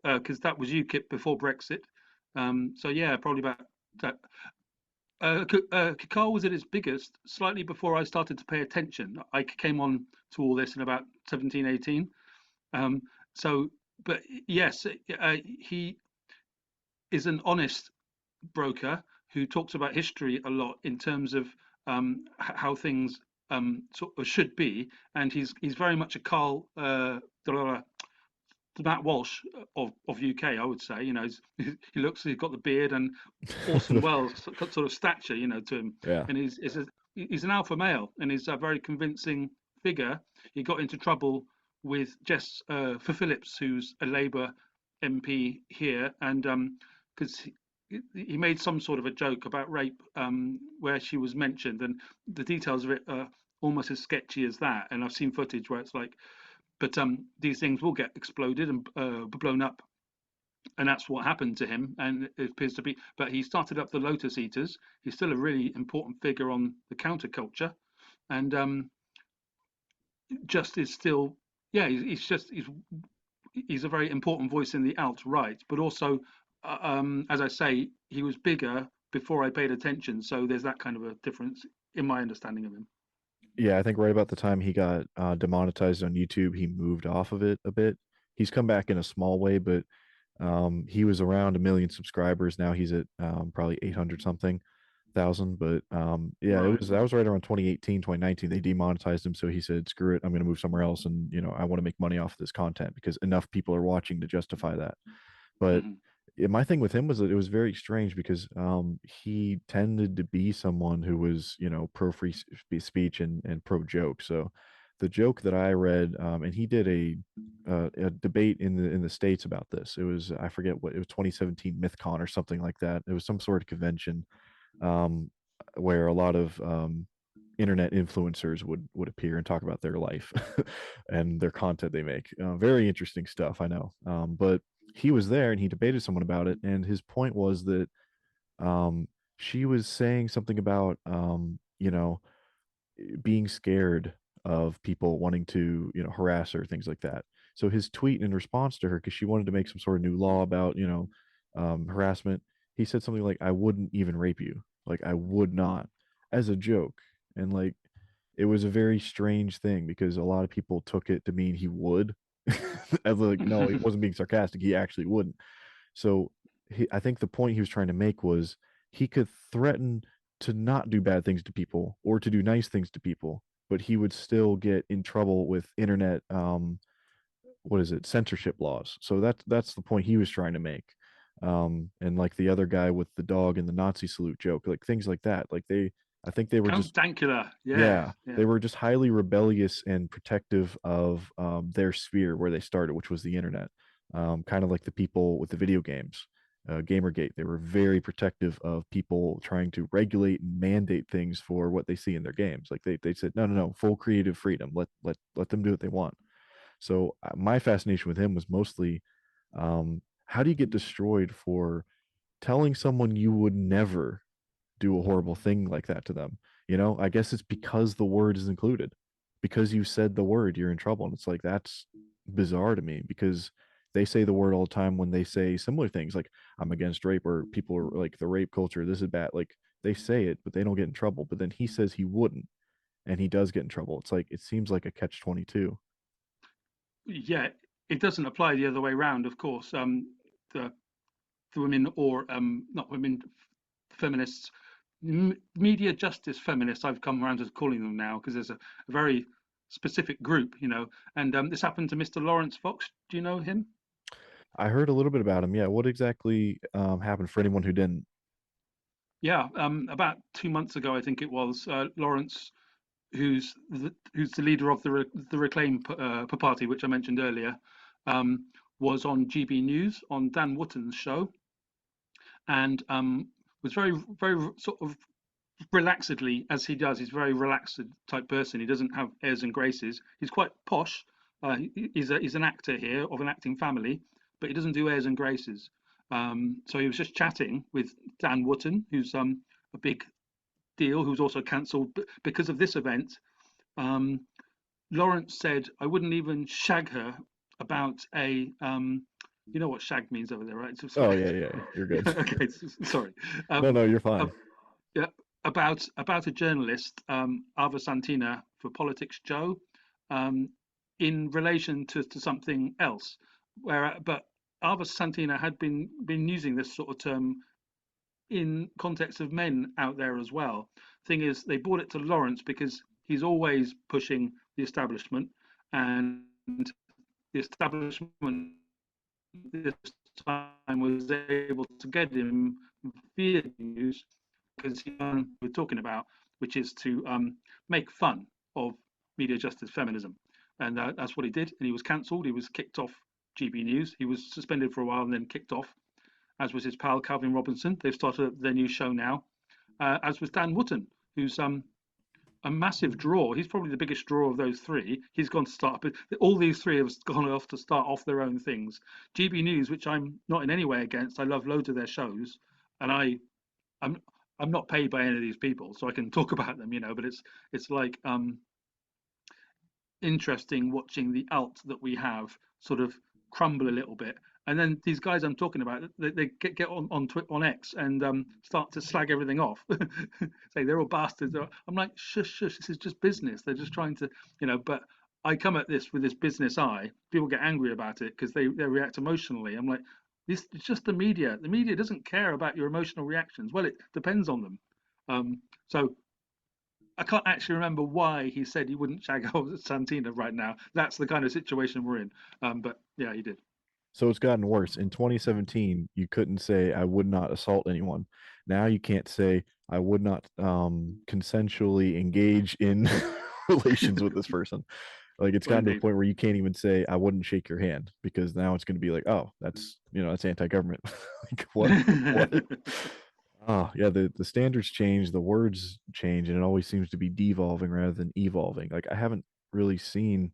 because that was UKIP before Brexit. So yeah, probably about that. Kakar was at its biggest slightly before I started to pay attention. I came on to all this in about 17, 18. Um, so, but yes, he is an honest broker who talks about history a lot in terms of how things sort of should be, and he's very much a Carl Matt Walsh of UK, I would say. He's got the beard and Orson The- Welles sort of stature, to him, yeah. and he's an alpha male, and he's a very convincing figure. He got into trouble with Jess for Phillips, who's a Labour MP here, and because he made some sort of a joke about rape where she was mentioned, and the details of it are almost as sketchy as that. And I've seen footage where it's like, but these things will get exploded and blown up, and that's what happened to him. And it appears to be, but he started up the Lotus Eaters. He's still a really important figure on the counterculture, and just is still, yeah, he's a very important voice in the alt right, but also, as I say, he was bigger before I paid attention. So there's that kind of a difference in my understanding of him. Yeah, I think right about the time he got demonetized on YouTube, he moved off of it a bit. He's come back in a small way, but he was around 1 million subscribers. Now he's at probably 800 something thousand. But yeah, it Right. was that was right around 2018, 2019. They demonetized him, so he said, "Screw it, I'm going to move somewhere else." And I want to make money off of this content because enough people are watching to justify that. But Mhm. my thing with him was that it was very strange because he tended to be someone who was pro free speech and pro joke. So the joke that I read, and he did a debate in the states about this. It was, I forget what it was, 2017 MythCon or something like that. It was some sort of convention, um, where a lot of internet influencers would appear and talk about their life and their content they make. Very interesting stuff, I know. But he was there and he debated someone about it, and his point was that um, she was saying something about being scared of people wanting to harass her, things like that. So his tweet in response to her, because she wanted to make some sort of new law about harassment, he said something like, "I wouldn't even rape you, like I would not," as a joke. And like it was a very strange thing because a lot of people took it to mean he would. As like, no, he wasn't being sarcastic, he actually wouldn't. So I think the point he was trying to make was he could threaten to not do bad things to people or to do nice things to people, but he would still get in trouble with internet what is it, censorship laws. So that's the point he was trying to make. And like the other guy with the dog and the Nazi salute joke, like things like that. Like I think they were Count just, Dankula, yeah, yeah, yeah. they were just highly rebellious and protective of their sphere where they started, which was the internet. Kind of like the people with the video games, Gamergate. They were very protective of people trying to regulate and mandate things for what they see in their games. Like they said, no, no, no, full creative freedom. Let them do what they want. So my fascination with him was mostly, how do you get destroyed for telling someone you would never do a horrible thing like that to them? I guess it's because the word is included. Because you said the word, you're in trouble. And it's like, that's bizarre to me because they say the word all the time when they say similar things like, "I'm against rape," or people are like, "The rape culture, this is bad." Like they say it, but they don't get in trouble. But then he says he wouldn't, and he does get in trouble. It's like, it seems like a catch 22. Yeah, it doesn't apply the other way around, of course. The, the women, or not women, feminists, media justice feminists, I've come around to calling them now because there's a very specific group, and this happened to Mr. Lawrence Fox. Do you know him? I heard a little bit about him. Yeah, what exactly happened for anyone who didn't? Yeah, about 2 months ago, I think it was, Lawrence, who's the leader of the Reclaim party, which I mentioned earlier, um, was on GB News on Dan Wootton's show, and was very sort of relaxedly, as he does. He's a very relaxed type person. He doesn't have airs and graces. He's quite posh. He's an actor here of an acting family, but he doesn't do airs and graces. So he was just chatting with Dan Wootton, who's a big deal, who's also cancelled because of this event. Um, Lawrence said, "I wouldn't even shag her about a." You know what shag means over there, right? So Oh sorry. yeah, yeah, you're good. Okay, sorry. No, Um, no, you're uh, fine. yeah, about a journalist, Ava Santina for Politics Joe, um, in relation to something else. But Ava Santina had been using this sort of term in context of men out there as well. Thing is, they brought it to Lawrence because he's always pushing the establishment, and the establishment this time was able to get him via news because we're talking about, which is to make fun of media justice feminism, and that's what he did. And he was cancelled. He was kicked off GB News. He was suspended for a while and then kicked off, as was his pal Calvin Robinson. They've started their new show now, as was Dan Wootton, who's a massive draw. He's probably the biggest draw of those three. He's gone to start, but all these three have gone off to start off their own things. GB News, which I'm not in any way against, I love loads of their shows, and I'm I'm not paid by any of these people, so I can talk about them, But it's like interesting watching the alt that we have sort of crumble a little bit. And then these guys I'm talking about, they get on X and start to slag everything off, say they're all bastards. I'm like, shush, shush. This is just business. They're just trying to, But I come at this with this business eye. People get angry about it because they react emotionally. I'm like, this it's just the media. The media doesn't care about your emotional reactions. Well, it depends on them. So I can't actually remember why he said he wouldn't shag out Santina right now. That's the kind of situation we're in. But yeah, he did. So it's gotten worse. In 2017, you couldn't say I would not assault anyone. Now you can't say I would not consensually engage in relations with this person. Like it's Well, gotten to the indeed. point where you can't even say I wouldn't shake your hand because now it's going to be like, oh, that's that's anti-government. Like what? Oh yeah, the standards change, the words change, and it always seems to be devolving rather than evolving. Like I haven't really seen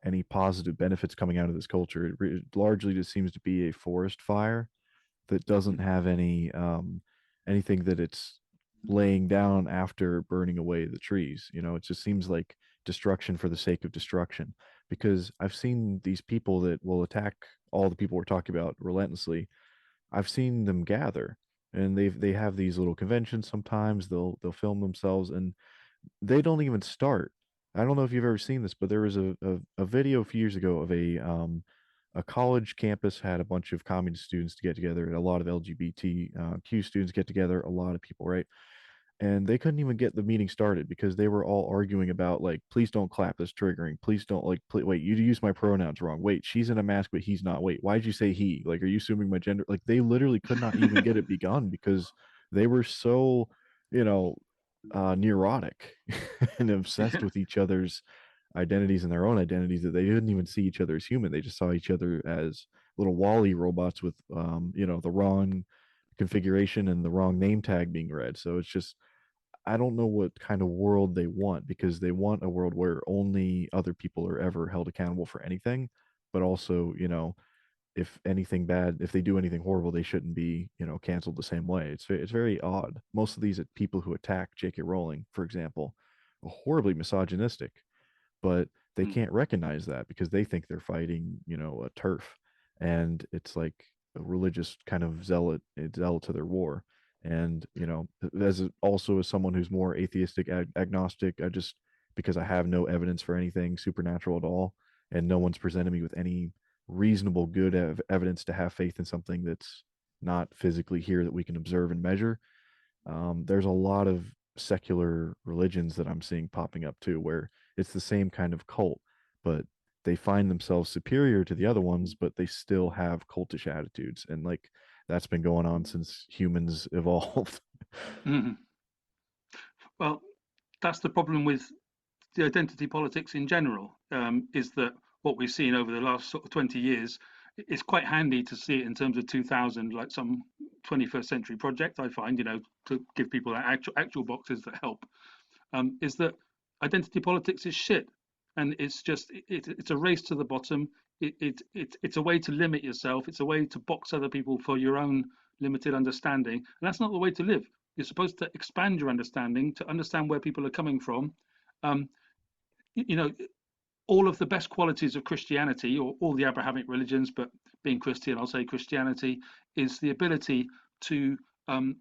any positive benefits coming out of this culture. It largely just seems to be a forest fire that doesn't have anything that it's laying down after burning away the trees. It just seems like destruction for the sake of destruction. Because I've seen these people that will attack all the people we're talking about relentlessly. I've seen them gather, and they have these little conventions. Sometimes they'll film themselves, and they don't even start. I don't know if you've ever seen this, but there was a video a few years ago of a college campus had a bunch of communist students to get together, a lot of LGBTQ students get together, a lot of people, right? And they couldn't even get the meeting started because they were all arguing about like, please don't clap, that's triggering. Please don't like, wait, you used my pronouns wrong. Wait, she's in a mask, but he's not. Wait, why'd you say he? Like, are you assuming my gender? Like, they literally could not even get it begun because they were so, you know, neurotic and obsessed Yeah. with each other's identities and their own identities that they didn't even see each other as human. They just saw each other as little Wally robots with, the wrong configuration and the wrong name tag being read. So it's just I don't know what kind of world they want because they want a world where only other people are ever held accountable for anything, but also, if anything bad, if they do anything horrible, they shouldn't be, canceled the same way. It's very odd. Most of these people who attack J.K. Rowling, for example, are horribly misogynistic, but they Mm. can't recognize that because they think they're fighting, a turf, and it's like a religious kind of zealot to their war. And also as someone who's more atheistic, agnostic, I just because I have no evidence for anything supernatural at all, and no one's presented me with any reasonable good evidence to have faith in something that's not physically here that we can observe and measure. There's a lot of secular religions that I'm seeing popping up too, where it's the same kind of cult, but they find themselves superior to the other ones, but they still have cultish attitudes. And like that's been going on since humans evolved. Mhm. Well, that's the problem with the identity politics in general, is that what we've seen over the last sort of 20 years is quite handy to see it in terms of 2000, like some 21st century project, I find, to give people actual boxes that help, is that identity politics is shit. And it's just, it's a race to the bottom. It's a way to limit yourself. It's a way to box other people for your own limited understanding. And that's not the way to live. You're supposed to expand your understanding, to understand where people are coming from. Um, you know, all of the best qualities of Christianity, or all the Abrahamic religions, but being Christian, I'll say Christianity, is the ability to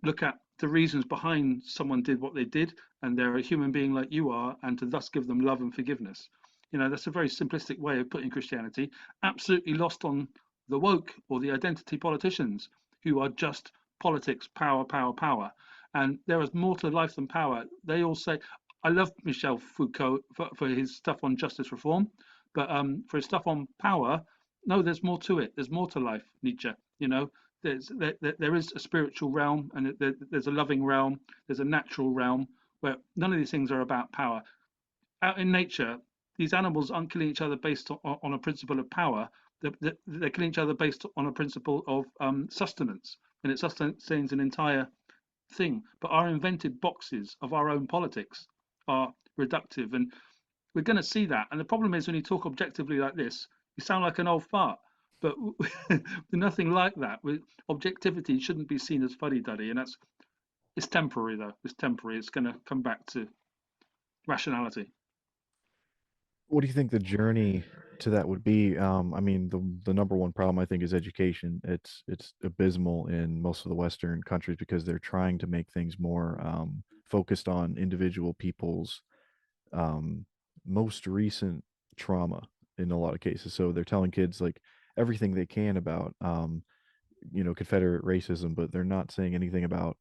look at the reasons behind someone did what they did, and they're a human being like you are, and to thus give them love and forgiveness. That's a very simplistic way of putting Christianity, absolutely lost on the woke or the identity politicians who are just politics, power, power, power. And there is more to life than power. They all say, I love Michel Foucault for his stuff on justice reform, but for his stuff on power, no, there's more to it. There's more to life, Nietzsche. There is a spiritual realm, and there's a loving realm. There's a natural realm where none of these things are about power. Out in nature, these animals aren't killing each other based on a principle of power. They're killing each other based on a principle of sustenance, and it sustains an entire thing. But our invented boxes of our own politics are reductive, and we're going to see that. And the problem is, when you talk objectively like this, you sound like an old fart. But nothing like that. Objectivity shouldn't be seen as fuddy-duddy, and that's it's temporary though. It's temporary. It's going to come back to rationality. What do you think the journey to that would be? I mean, the number one problem I think is education. It's abysmal in most of the Western countries because they're trying to make things more focused on individual people's um, most recent trauma in a lot of cases. So they're telling kids like everything they can about Confederate racism, but they're not saying anything about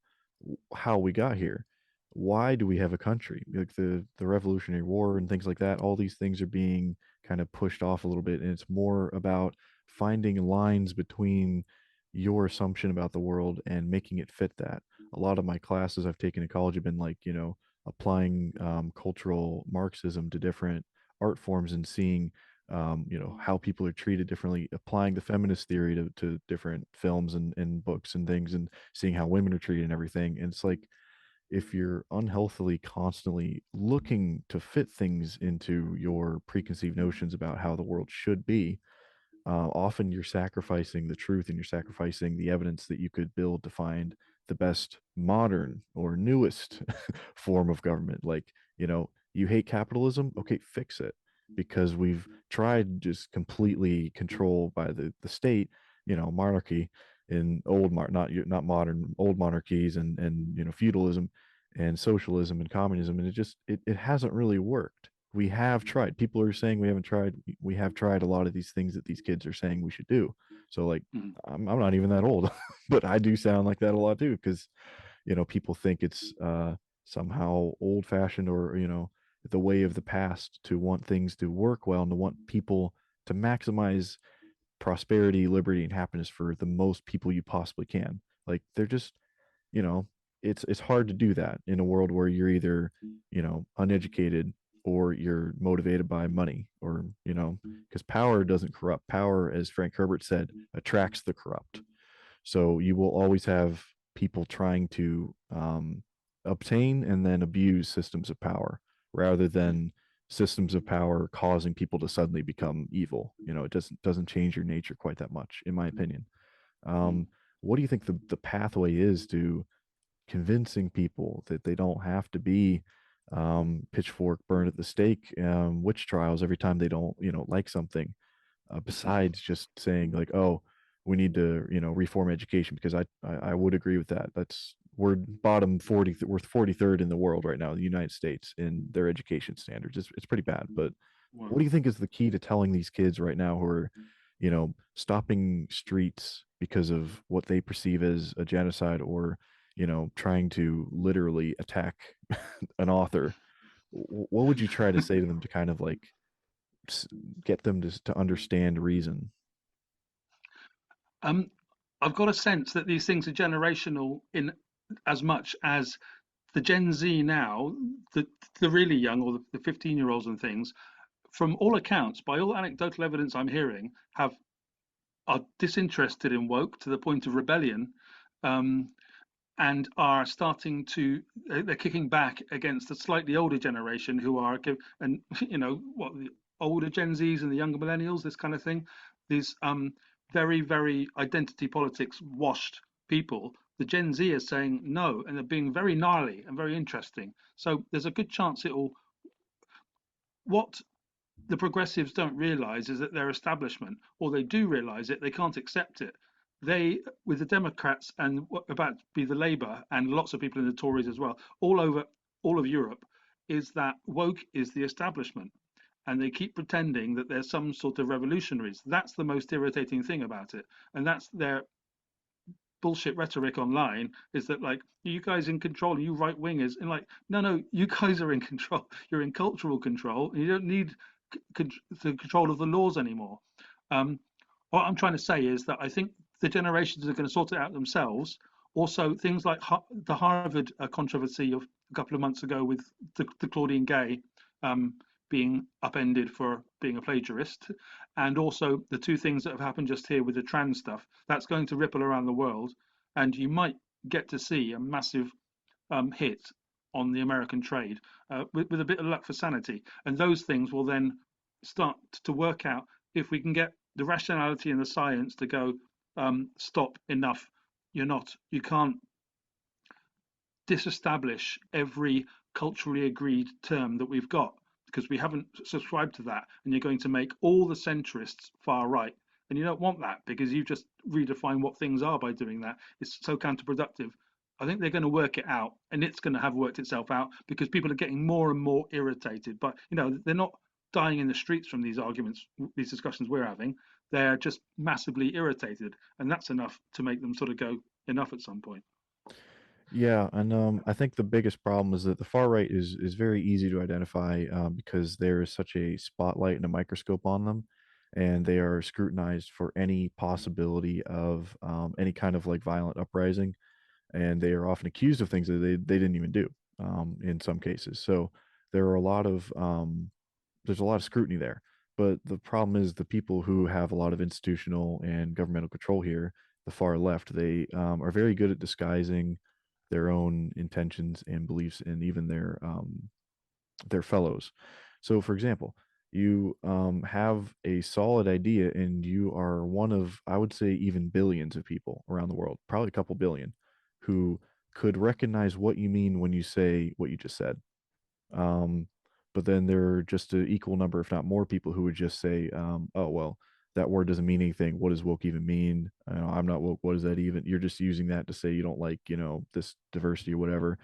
how we got here. Why do we have a country? Like the Revolutionary War and things like that, all these things are being kind of pushed off a little bit, and it's more about finding lines between your assumption about the world and making it fit that. A lot of my classes I've taken in college have been like, applying cultural Marxism to different art forms and seeing how people are treated differently, applying the feminist theory to different films and books and things, and seeing how women are treated and everything. And it's like, if you're unhealthily constantly looking to fit things into your preconceived notions about how the world should be, often you're sacrificing the truth and you're sacrificing the evidence that you could build to find the best modern or newest form of government. Like, you hate capitalism, okay, fix it. Because we've tried just completely control by the state, monarchy in not modern old monarchies and feudalism and socialism and communism, and it hasn't really worked. We have tried. People are saying we haven't tried. We have tried a lot of these things that these kids are saying we should do. So like, Mhm. I'm not even that old, but I do sound like that a lot too, because people think it's somehow old fashioned, or the way of the past to want things to work well and to want people to maximize prosperity, liberty, and happiness for the most people you possibly can. Like, they're just, you know, it's hard to do that in a world where you're either, uneducated, or you're motivated by money, or, because power doesn't corrupt. Power, as Frank Herbert said, attracts the corrupt. So you will always have people trying to obtain and then abuse systems of power, rather than systems of power causing people to suddenly become evil. It doesn't change your nature quite that much, in my opinion. Mhm. Um, what do you think the pathway is to convincing people that they don't have to be pitchfork burned at the stake, witch trials every time they don't like something, besides just saying like, oh, we need to reform education? Because I would agree with that. We're bottom 40, we're 43rd in the world right now, the United States, in their education standards. It's pretty bad. But what do Wow. you think is the key to telling these kids right now who are stopping streets because of what they perceive as a genocide, or trying to literally attack an author? What would you try to say to them to kind of like s- get them to understand reason? Um, I've got a sense that these things are generational in as much as the Gen Z now, the really young, or the 15-year-olds and things, from all accounts, by all anecdotal evidence I'm hearing, are disinterested in woke to the point of rebellion, um, and are starting to they're kicking back against the slightly older generation who are and what the older Gen Zs and the younger millennials, this kind of thing, these very very identity politics washed people. The Gen Z is saying no, and they're being very gnarly and very interesting. So there's a good chance it'll what the progressives don't realize is that their establishment, or they do realize it, they can't accept it. They, with the Democrats and what about to be the Labour and lots of people in the Tories as well, all over all of Europe, is that woke is the establishment. And they keep pretending that they're some sort of revolutionaries. That's the most irritating thing about it. And that's their bullshit rhetoric online, is that like, you guys in control, you right wingers, and like, no, you guys are in control. You're in cultural control, and you don't need the control of the laws anymore. um, what I'm trying to say is that I think the generations are going to sort it out themselves. Also, things like the Harvard controversy of a couple of months ago with the Claudine Gay, um, being upended for being a plagiarist, and also the two things that have happened just here with the trans stuff. That's going to ripple around the world, and you might get to see a massive hit on the American trade with a bit of luck for sanity. And those things will then start to work out if we can get the rationality and the science to go, stop, enough. You can't disestablish every culturally agreed term that we've got because we haven't subscribed to that. And you're going to make all the centrists far right. And you don't want that because you just redefine what things are by doing that. It's so counterproductive. I think they're going to work it out, and it's going to have worked itself out because people are getting more and more irritated. But they're not dying in the streets from these arguments, these discussions we're having. They're just massively irritated, and that's enough to make them sort of go enough at some point. Yeah, and I think the biggest problem is that the far right is very easy to identify because there is such a spotlight and a microscope on them, and they are scrutinized for any possibility of any kind of like violent uprising, and they are often accused of things that they didn't even do in some cases. So there are a lot of there's a lot of scrutiny there. But the problem is the people who have a lot of institutional and governmental control here, the far left, they are very good at disguising their own intentions and beliefs and even their fellows. So, for example, you have a solid idea, and you are one of, I would say, even billions of people around the world, probably a couple billion, who could recognize what you mean when you say what you just said. Um, but then there are just an equal number, if not more, people who would just say, "Oh, well, that word doesn't mean anything. What does woke even mean? I'm not woke. What does that even? You're just using that to say you don't like, this diversity or whatever."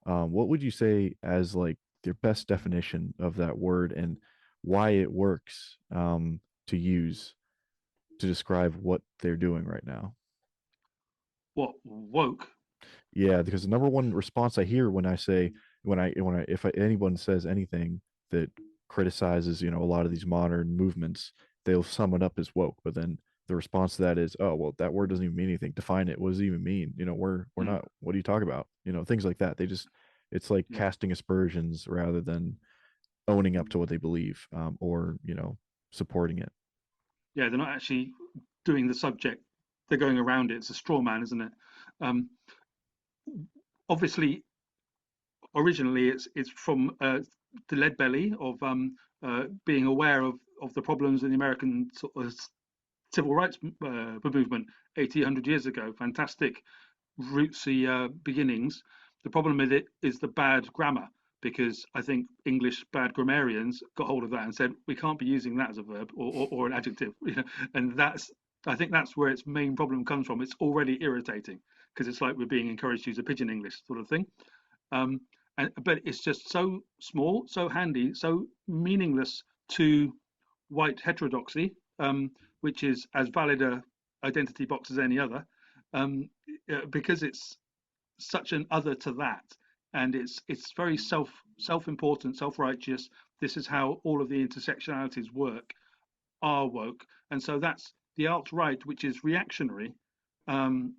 What would you say as like your best definition of that word and why it works to use to describe what they're doing right now? What woke? Yeah, because the number one response I hear when I say when I if I, anyone says anything that criticizes, a lot of these modern movements, they'll sum it up as woke. But then the response to that is, oh well, that word doesn't even mean anything. Define it. What does it even mean? We're Mm, not. What do you talk about? Things like that. They just it's like yeah, casting aspersions rather than owning up to what they believe or supporting it. yeah. They're not actually doing the subject. They're going around it. It's a straw man, isn't it? Um, Obviously, originally it's from the lead belly of being aware of the problems in the American sort of civil rights movement 80, 100 years ago. Fantastic rootsy beginnings. The problem with it is the bad grammar, because I think English bad grammarians got hold of that and said we can't be using that as a verb or an adjective, and I think that's where its main problem comes from. It's already irritating because it's like we're being encouraged to use a pidgin English sort of thing. Um, but it's just so small, so handy, so meaningless to white heterodoxy, which is as valid a identity box as any other, um, because it's such an other to that, and it's very self important, self righteous. This is how all of the intersectionalities work, are woke, and so that's the alt right, which is reactionary, um,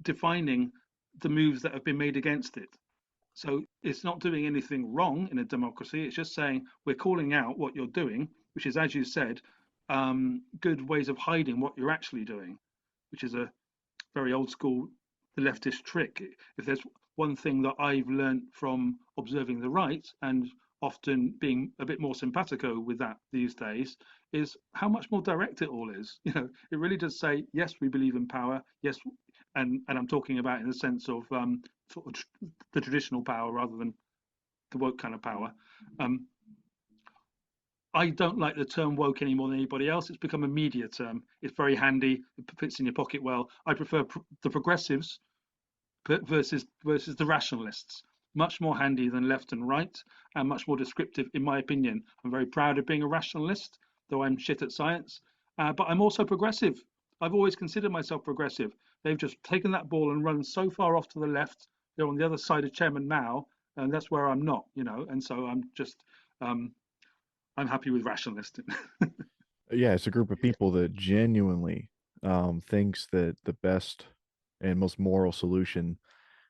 defining the moves that have been made against it. So it's not doing anything wrong in a democracy. It's just saying we're calling out what you're doing, which is, as you said, good ways of hiding what you're actually doing, which is a very old school leftist trick. If there's one thing that I've learned from observing the right and often being a bit more simpatico with that these days, is how much more direct it all is. It really does say, yes, we believe in power. Yes, and I'm talking about in the sense of sort of the traditional power rather than the woke kind of power. Um, I don't like the term woke any more than anybody else. It's become a media term. It's very handy. It fits in your pocket well. I prefer the progressives versus the rationalists. Much more handy than left and right, and much more descriptive, in my opinion. I'm very proud of being a rationalist, though I'm shit at science. But I'm also progressive. I've always considered myself progressive. They've just taken that ball and run so far off to the left. They're on the other side of Chairman Mao, and that's where I'm not. And so um, I'm happy with rationalist. Yeah, it's a group of people that genuinely thinks that the best and most moral solution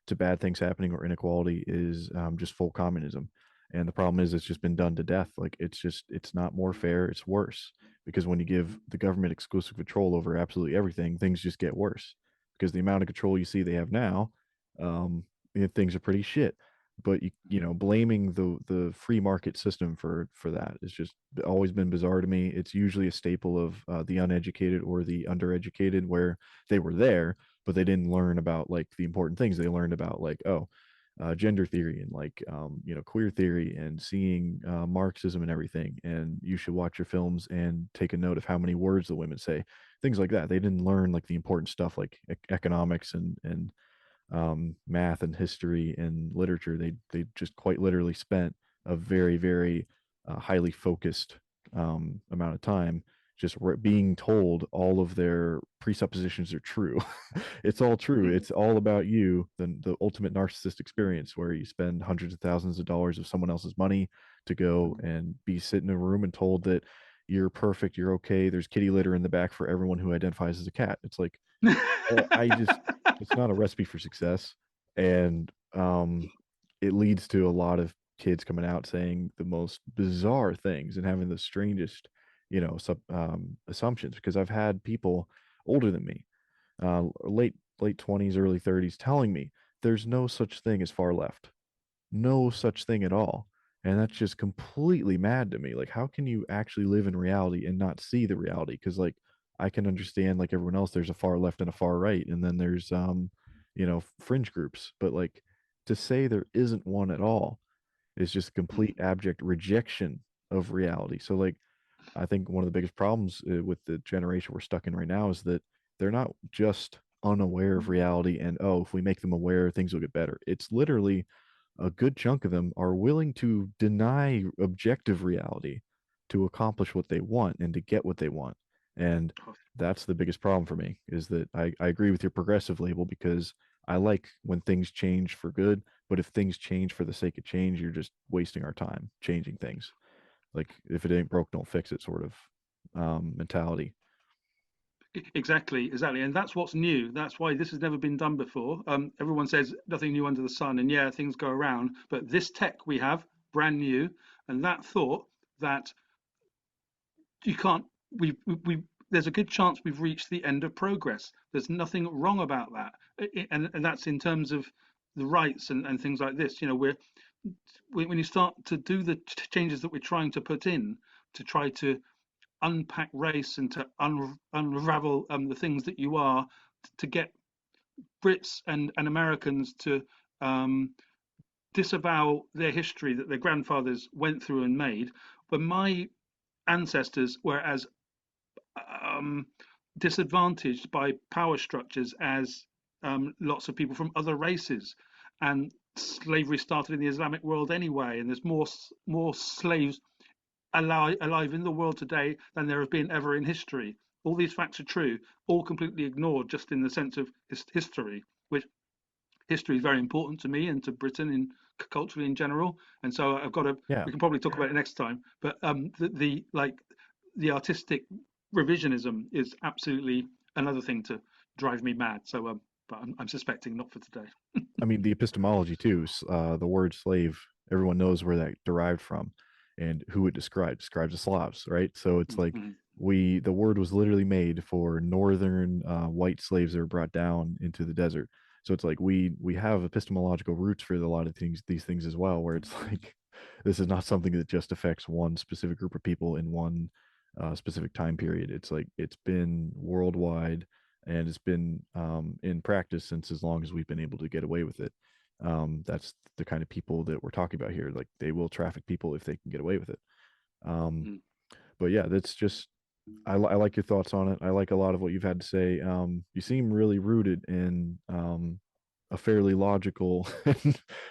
to bad things happening or inequality is just full communism. And the problem is it's just been done to death. Like it's not more fair, it's worse. Because when you give the government exclusive control over absolutely everything, things just get worse. Because the amount of control you see they have now, um, things are pretty shit. But blaming the free market system for that is just always been bizarre to me. It's usually a staple of the uneducated or the undereducated, where they were there, but they didn't learn about like the important things. They learned about like, oh, gender theory and like queer theory and seeing Marxism and everything. And you should watch your films and take a note of how many words the women say, things like that. They didn't learn like the important stuff like economics and math and history and literature. They just quite literally spent a very highly focused amount of time just being told all of their presuppositions are true. It's all true. Mm. It's all about you, the ultimate narcissist experience where you spend hundreds of thousands of dollars of someone else's money to go and be sit in a room and told that you're perfect, you're okay. There's kitty litter in the back for everyone who identifies as a cat. It's like, I just it's not a recipe for success, and it leads to a lot of kids coming out saying the most bizarre things and having the strangest, assumptions. Because I've had people older than me, late 20s, early 30s, telling me there's no such thing as far left, no such thing at all. And that's just completely mad to me. Like, how can you actually live in reality and not see the reality? Because, like, I can understand, like everyone else, there's a far left and a far right, and then there's, fringe groups. But, like, to say there isn't one at all is just complete abject rejection of reality. So, like, I think one of the biggest problems with the generation we're stuck in right now is that they're not just unaware of reality and, oh, if we make them aware, things will get better. It's literally a good chunk of them are willing to deny objective reality to accomplish what they want and to get what they want. And that's the biggest problem for me is that I agree with your progressive label because I like when things change for good, but if things change for the sake of change, you're just wasting our time changing things. Like if it ain't broke, don't fix it sort of mentality. Exactly, and that's what's new. That's why this has never been done before. Everyone says nothing new under the sun, and yeah, things go around. But this tech we have, brand new, and that thought that you can't, we there's a good chance we've reached the end of progress. There's nothing wrong about that, and that's in terms of the rights and things like this. When you start to do the changes that we're trying to put in to try to unpack race and to unravel the things that you are, to get Brits and Americans to um, disavow their history that their grandfathers went through and made. But my ancestors were as um, disadvantaged by power structures as lots of people from other races. And slavery started in the Islamic world anyway, and there's more slaves alive in the world today than there have been ever in history. All these facts are true, all completely ignored just in the sense of history, which history is very important to me and to Britain in culturally in general. And so I've got to. Yeah. We can probably talk about it next time. But the like the artistic revisionism is absolutely another thing to drive me mad. So, but I'm suspecting not for today. I mean, the epistemology too. The word slave, everyone knows where that derived from, and who it describes the Slavs, right? So it's like Mhm. the word was literally made for northern white slaves that were brought down into the desert. So it's like we have epistemological roots for a lot of these things as well, where it's like this is not something that just affects one specific group of people in one specific time period. It's like it's been worldwide and it's been in practice since as long as we've been able to get away with it. That's the kind of people that we're talking about here. Like they will traffic people if they can get away with it. Um, Mm. but yeah, that's just I like your thoughts on it. I like a lot of what you've had to say. You seem really rooted in a fairly logical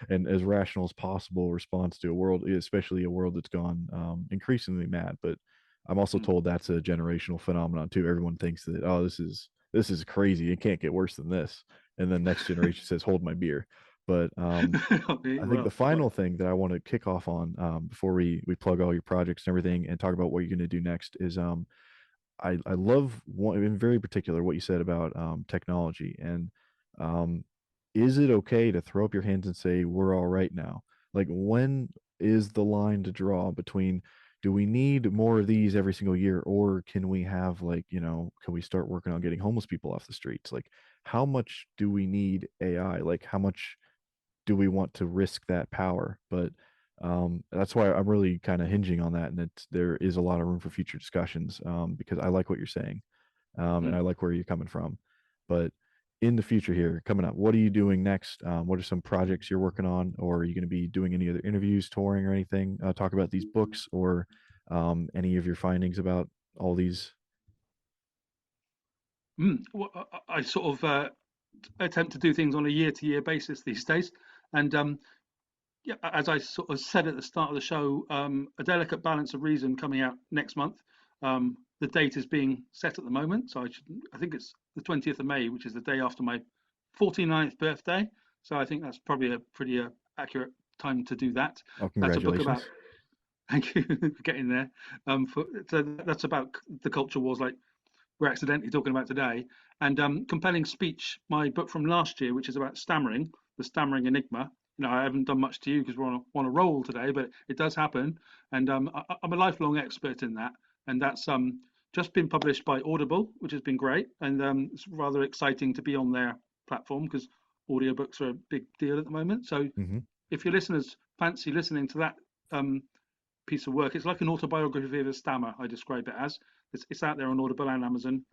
and as rational as possible response to a world, especially a world that's gone increasingly mad. But I'm also Mm. told that's a generational phenomenon too. Everyone thinks that, oh, this is crazy. It can't get worse than this. And then next generation says, hold my beer. But I think the Well, final thing that I want to kick off on before we plug all your projects and everything and talk about what you're going to do next is I love one in very particular what you said about technology and um, is it okay to throw up your hands and say we're all right now? Like is the line to draw between, do we need more of these every single year, or can we have, like, can we start working on getting homeless people off the streets? Like, how much do we need AI? Like, how much do we want to risk that power? But that's why I'm really kind of hinging on that, and that there is a lot of room for future discussions, because I like what you're saying, and I Mm. like where you're coming from. But in the future here, coming up, what are you doing next? What are some projects you're working on, or are you going to be doing any other interviews, touring, or anything? Talk about these books, or any of your findings about all these. Well, I sort of attempt to do things on a year-to-year basis these days, and yeah, as I sort of said at the start of the show, A Delicate Balance of Reason coming out next month. The date is being set at the moment, so I think it's the 20th of May, which is the day after my 49th birthday. So I think that's probably a pretty accurate time to do that. Oh, That's a book about, congratulations. thank you for getting there. So that's about the culture wars, like we're accidentally talking about today. And Compelling Speech, my book from last year, which is about stammering, the Stammering Enigma. I haven't done much to you because we're on a roll today, but it does happen. And I'm a lifelong expert in that. And that's just been published by Audible, which has been great. And it's rather exciting to be on their platform because audiobooks are a big deal at the moment. So Hmm. if your listeners fancy listening to that um, piece of work. It's like an autobiography of a stammer, I describe it as. It's out there on Audible and Amazon.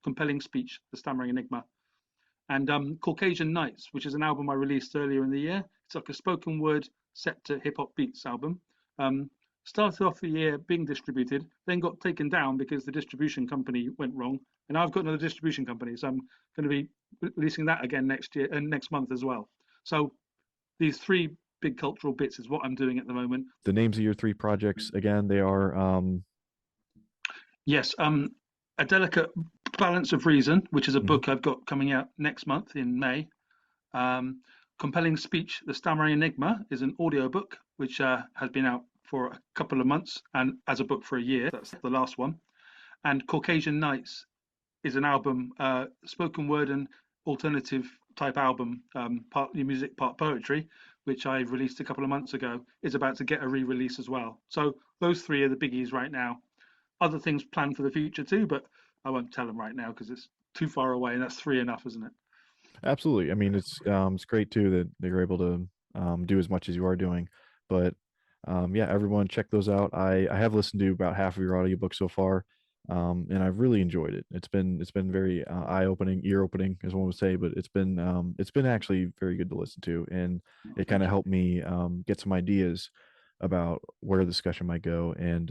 Compelling Speech, The Stammering Enigma. And Caucasian Nights, which is an album I released earlier in the year. It's like a spoken word set to hip hop beats album. Um, Started off the year being distributed, then got taken down because the distribution company went wrong. And I've got another distribution company, so I'm going to be releasing that again next year and next month as well. So these three big cultural bits is what I'm doing at the moment. The names of your three projects again, they are Yes, A Delicate Balance of Reason, which is a mhm. book I've got coming out next month in May. Compelling Speech, The Stammering Enigma is an audiobook which has been out for a couple of months and as a book for a year. That's the last one. And Caucasian Nights is an album, spoken word and alternative type album, part new music, part poetry, which I released a couple of months ago. Is about to get a re-release as well. So those three are the biggies right now. Other things planned for the future too, but I won't tell them right now because it's too far away, and that's three enough, isn't it? Absolutely. I mean, it's great too that you're able to do as much as you are doing. But yeah, everyone check those out. I have listened to about half of your audiobook so far, and I've really enjoyed it. It's been very eye opening, ear opening, as one would say. But it's been actually very good to listen to, and Oh, it kind thank of you. helped me get some ideas about where the discussion might go. And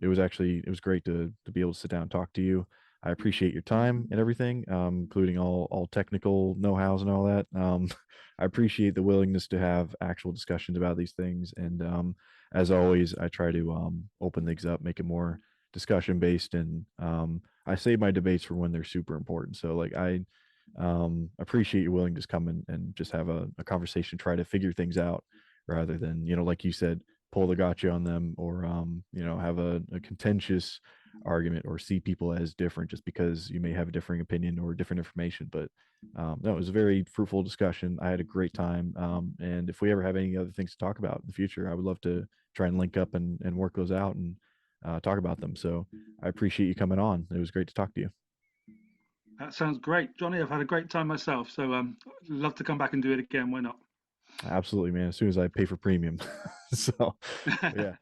it was great to be able to sit down and talk to you. I appreciate your time and everything, including all technical know-hows and all that. I appreciate the willingness to have actual discussions about these things, and as always, I try to open things up, make it more discussion based, and I save my debates for when they're super important. So, like, I appreciate your willingness to come and just have a conversation, try to figure things out, rather than, like you said, pull the gotcha on them, or have a contentious argument, or see people as different just because you may have a differing opinion or different information. But no, it was a very fruitful discussion. I had a great time. And if we ever have any other things to talk about in the future, I would love to try and link up and work those out and talk about them. So I appreciate you coming on. It was great to talk to you. That sounds great, Johnny. I've had a great time myself, so love to come back and do it again. Why not? Absolutely, man. As soon as I pay for premium. So, yeah.